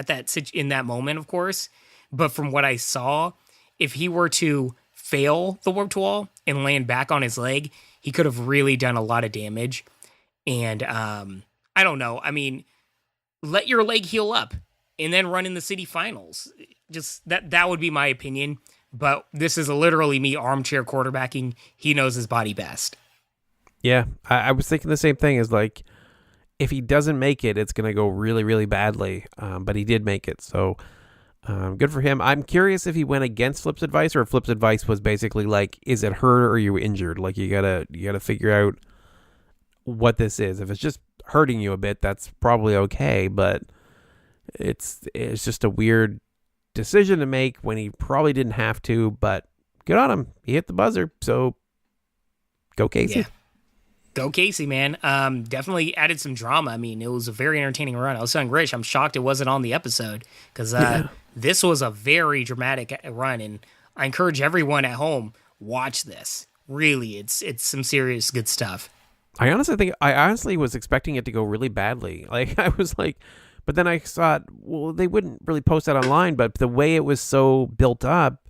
in that moment, of course. But from what I saw, if he were to fail the warped wall and land back on his leg, he could have really done a lot of damage. And I don't know. I mean, let your leg heal up and then run in the city finals. Just that would be my opinion. But this is literally me armchair quarterbacking. He knows his body best. Yeah, I was thinking the same thing. Is like, if he doesn't make it, it's going to go really, really badly. But he did make it, so good for him. I'm curious if he went against Flip's advice, or if Flip's advice was basically like, is it hurt or are you injured? Like, you gotta figure out what this is. If it's just hurting you a bit, that's probably okay. But it's just a weird decision to make when he probably didn't have to. But good on him. He hit the buzzer. So go Casey. Yeah. Go Casey, man. Definitely added some drama. I mean, it was a very entertaining run. I was telling Rich, I'm shocked it wasn't on the episode, because this was a very dramatic run, and I encourage everyone at home, watch this. Really, it's some serious good stuff. I honestly was expecting it to go really badly. Like, I was like, but then I thought, well, they wouldn't really post that online, but the way it was so built up,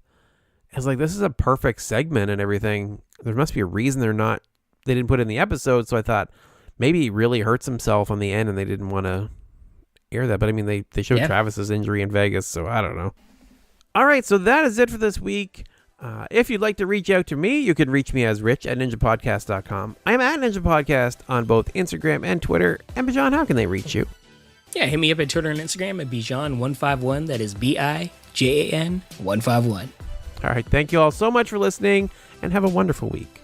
I was like, this is a perfect segment and everything. There must be a reason they didn't put it in the episode. So I thought maybe he really hurts himself on the end and they didn't want to air that. But I mean, they showed Travis's injury in Vegas, so I don't know. All right, so that is it for this week. If you'd like to reach out to me, you can reach me as rich@ninjapodcast.com. I'm at Ninja Podcast on both Instagram and Twitter. And Bijan, how can they reach you? Yeah, hit me up at Twitter and Instagram at Bijan151. That is BIJAN 151. All right, thank you all so much for listening, and have a wonderful week.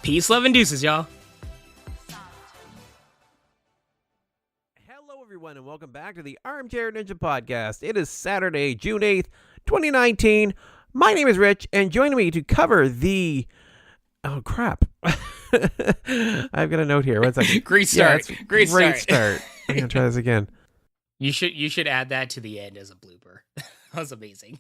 Peace, love, and deuces, y'all. Hello, everyone, and welcome back to the Armchair Ninja Podcast. It is Saturday, June 8th, 2019. My name is Rich, and joining me to cover the... Oh, crap. I've got a note here. 1 second. Great start. Yeah, Great start. I'm going to try this again. You should add that to the end as a blooper. That was amazing.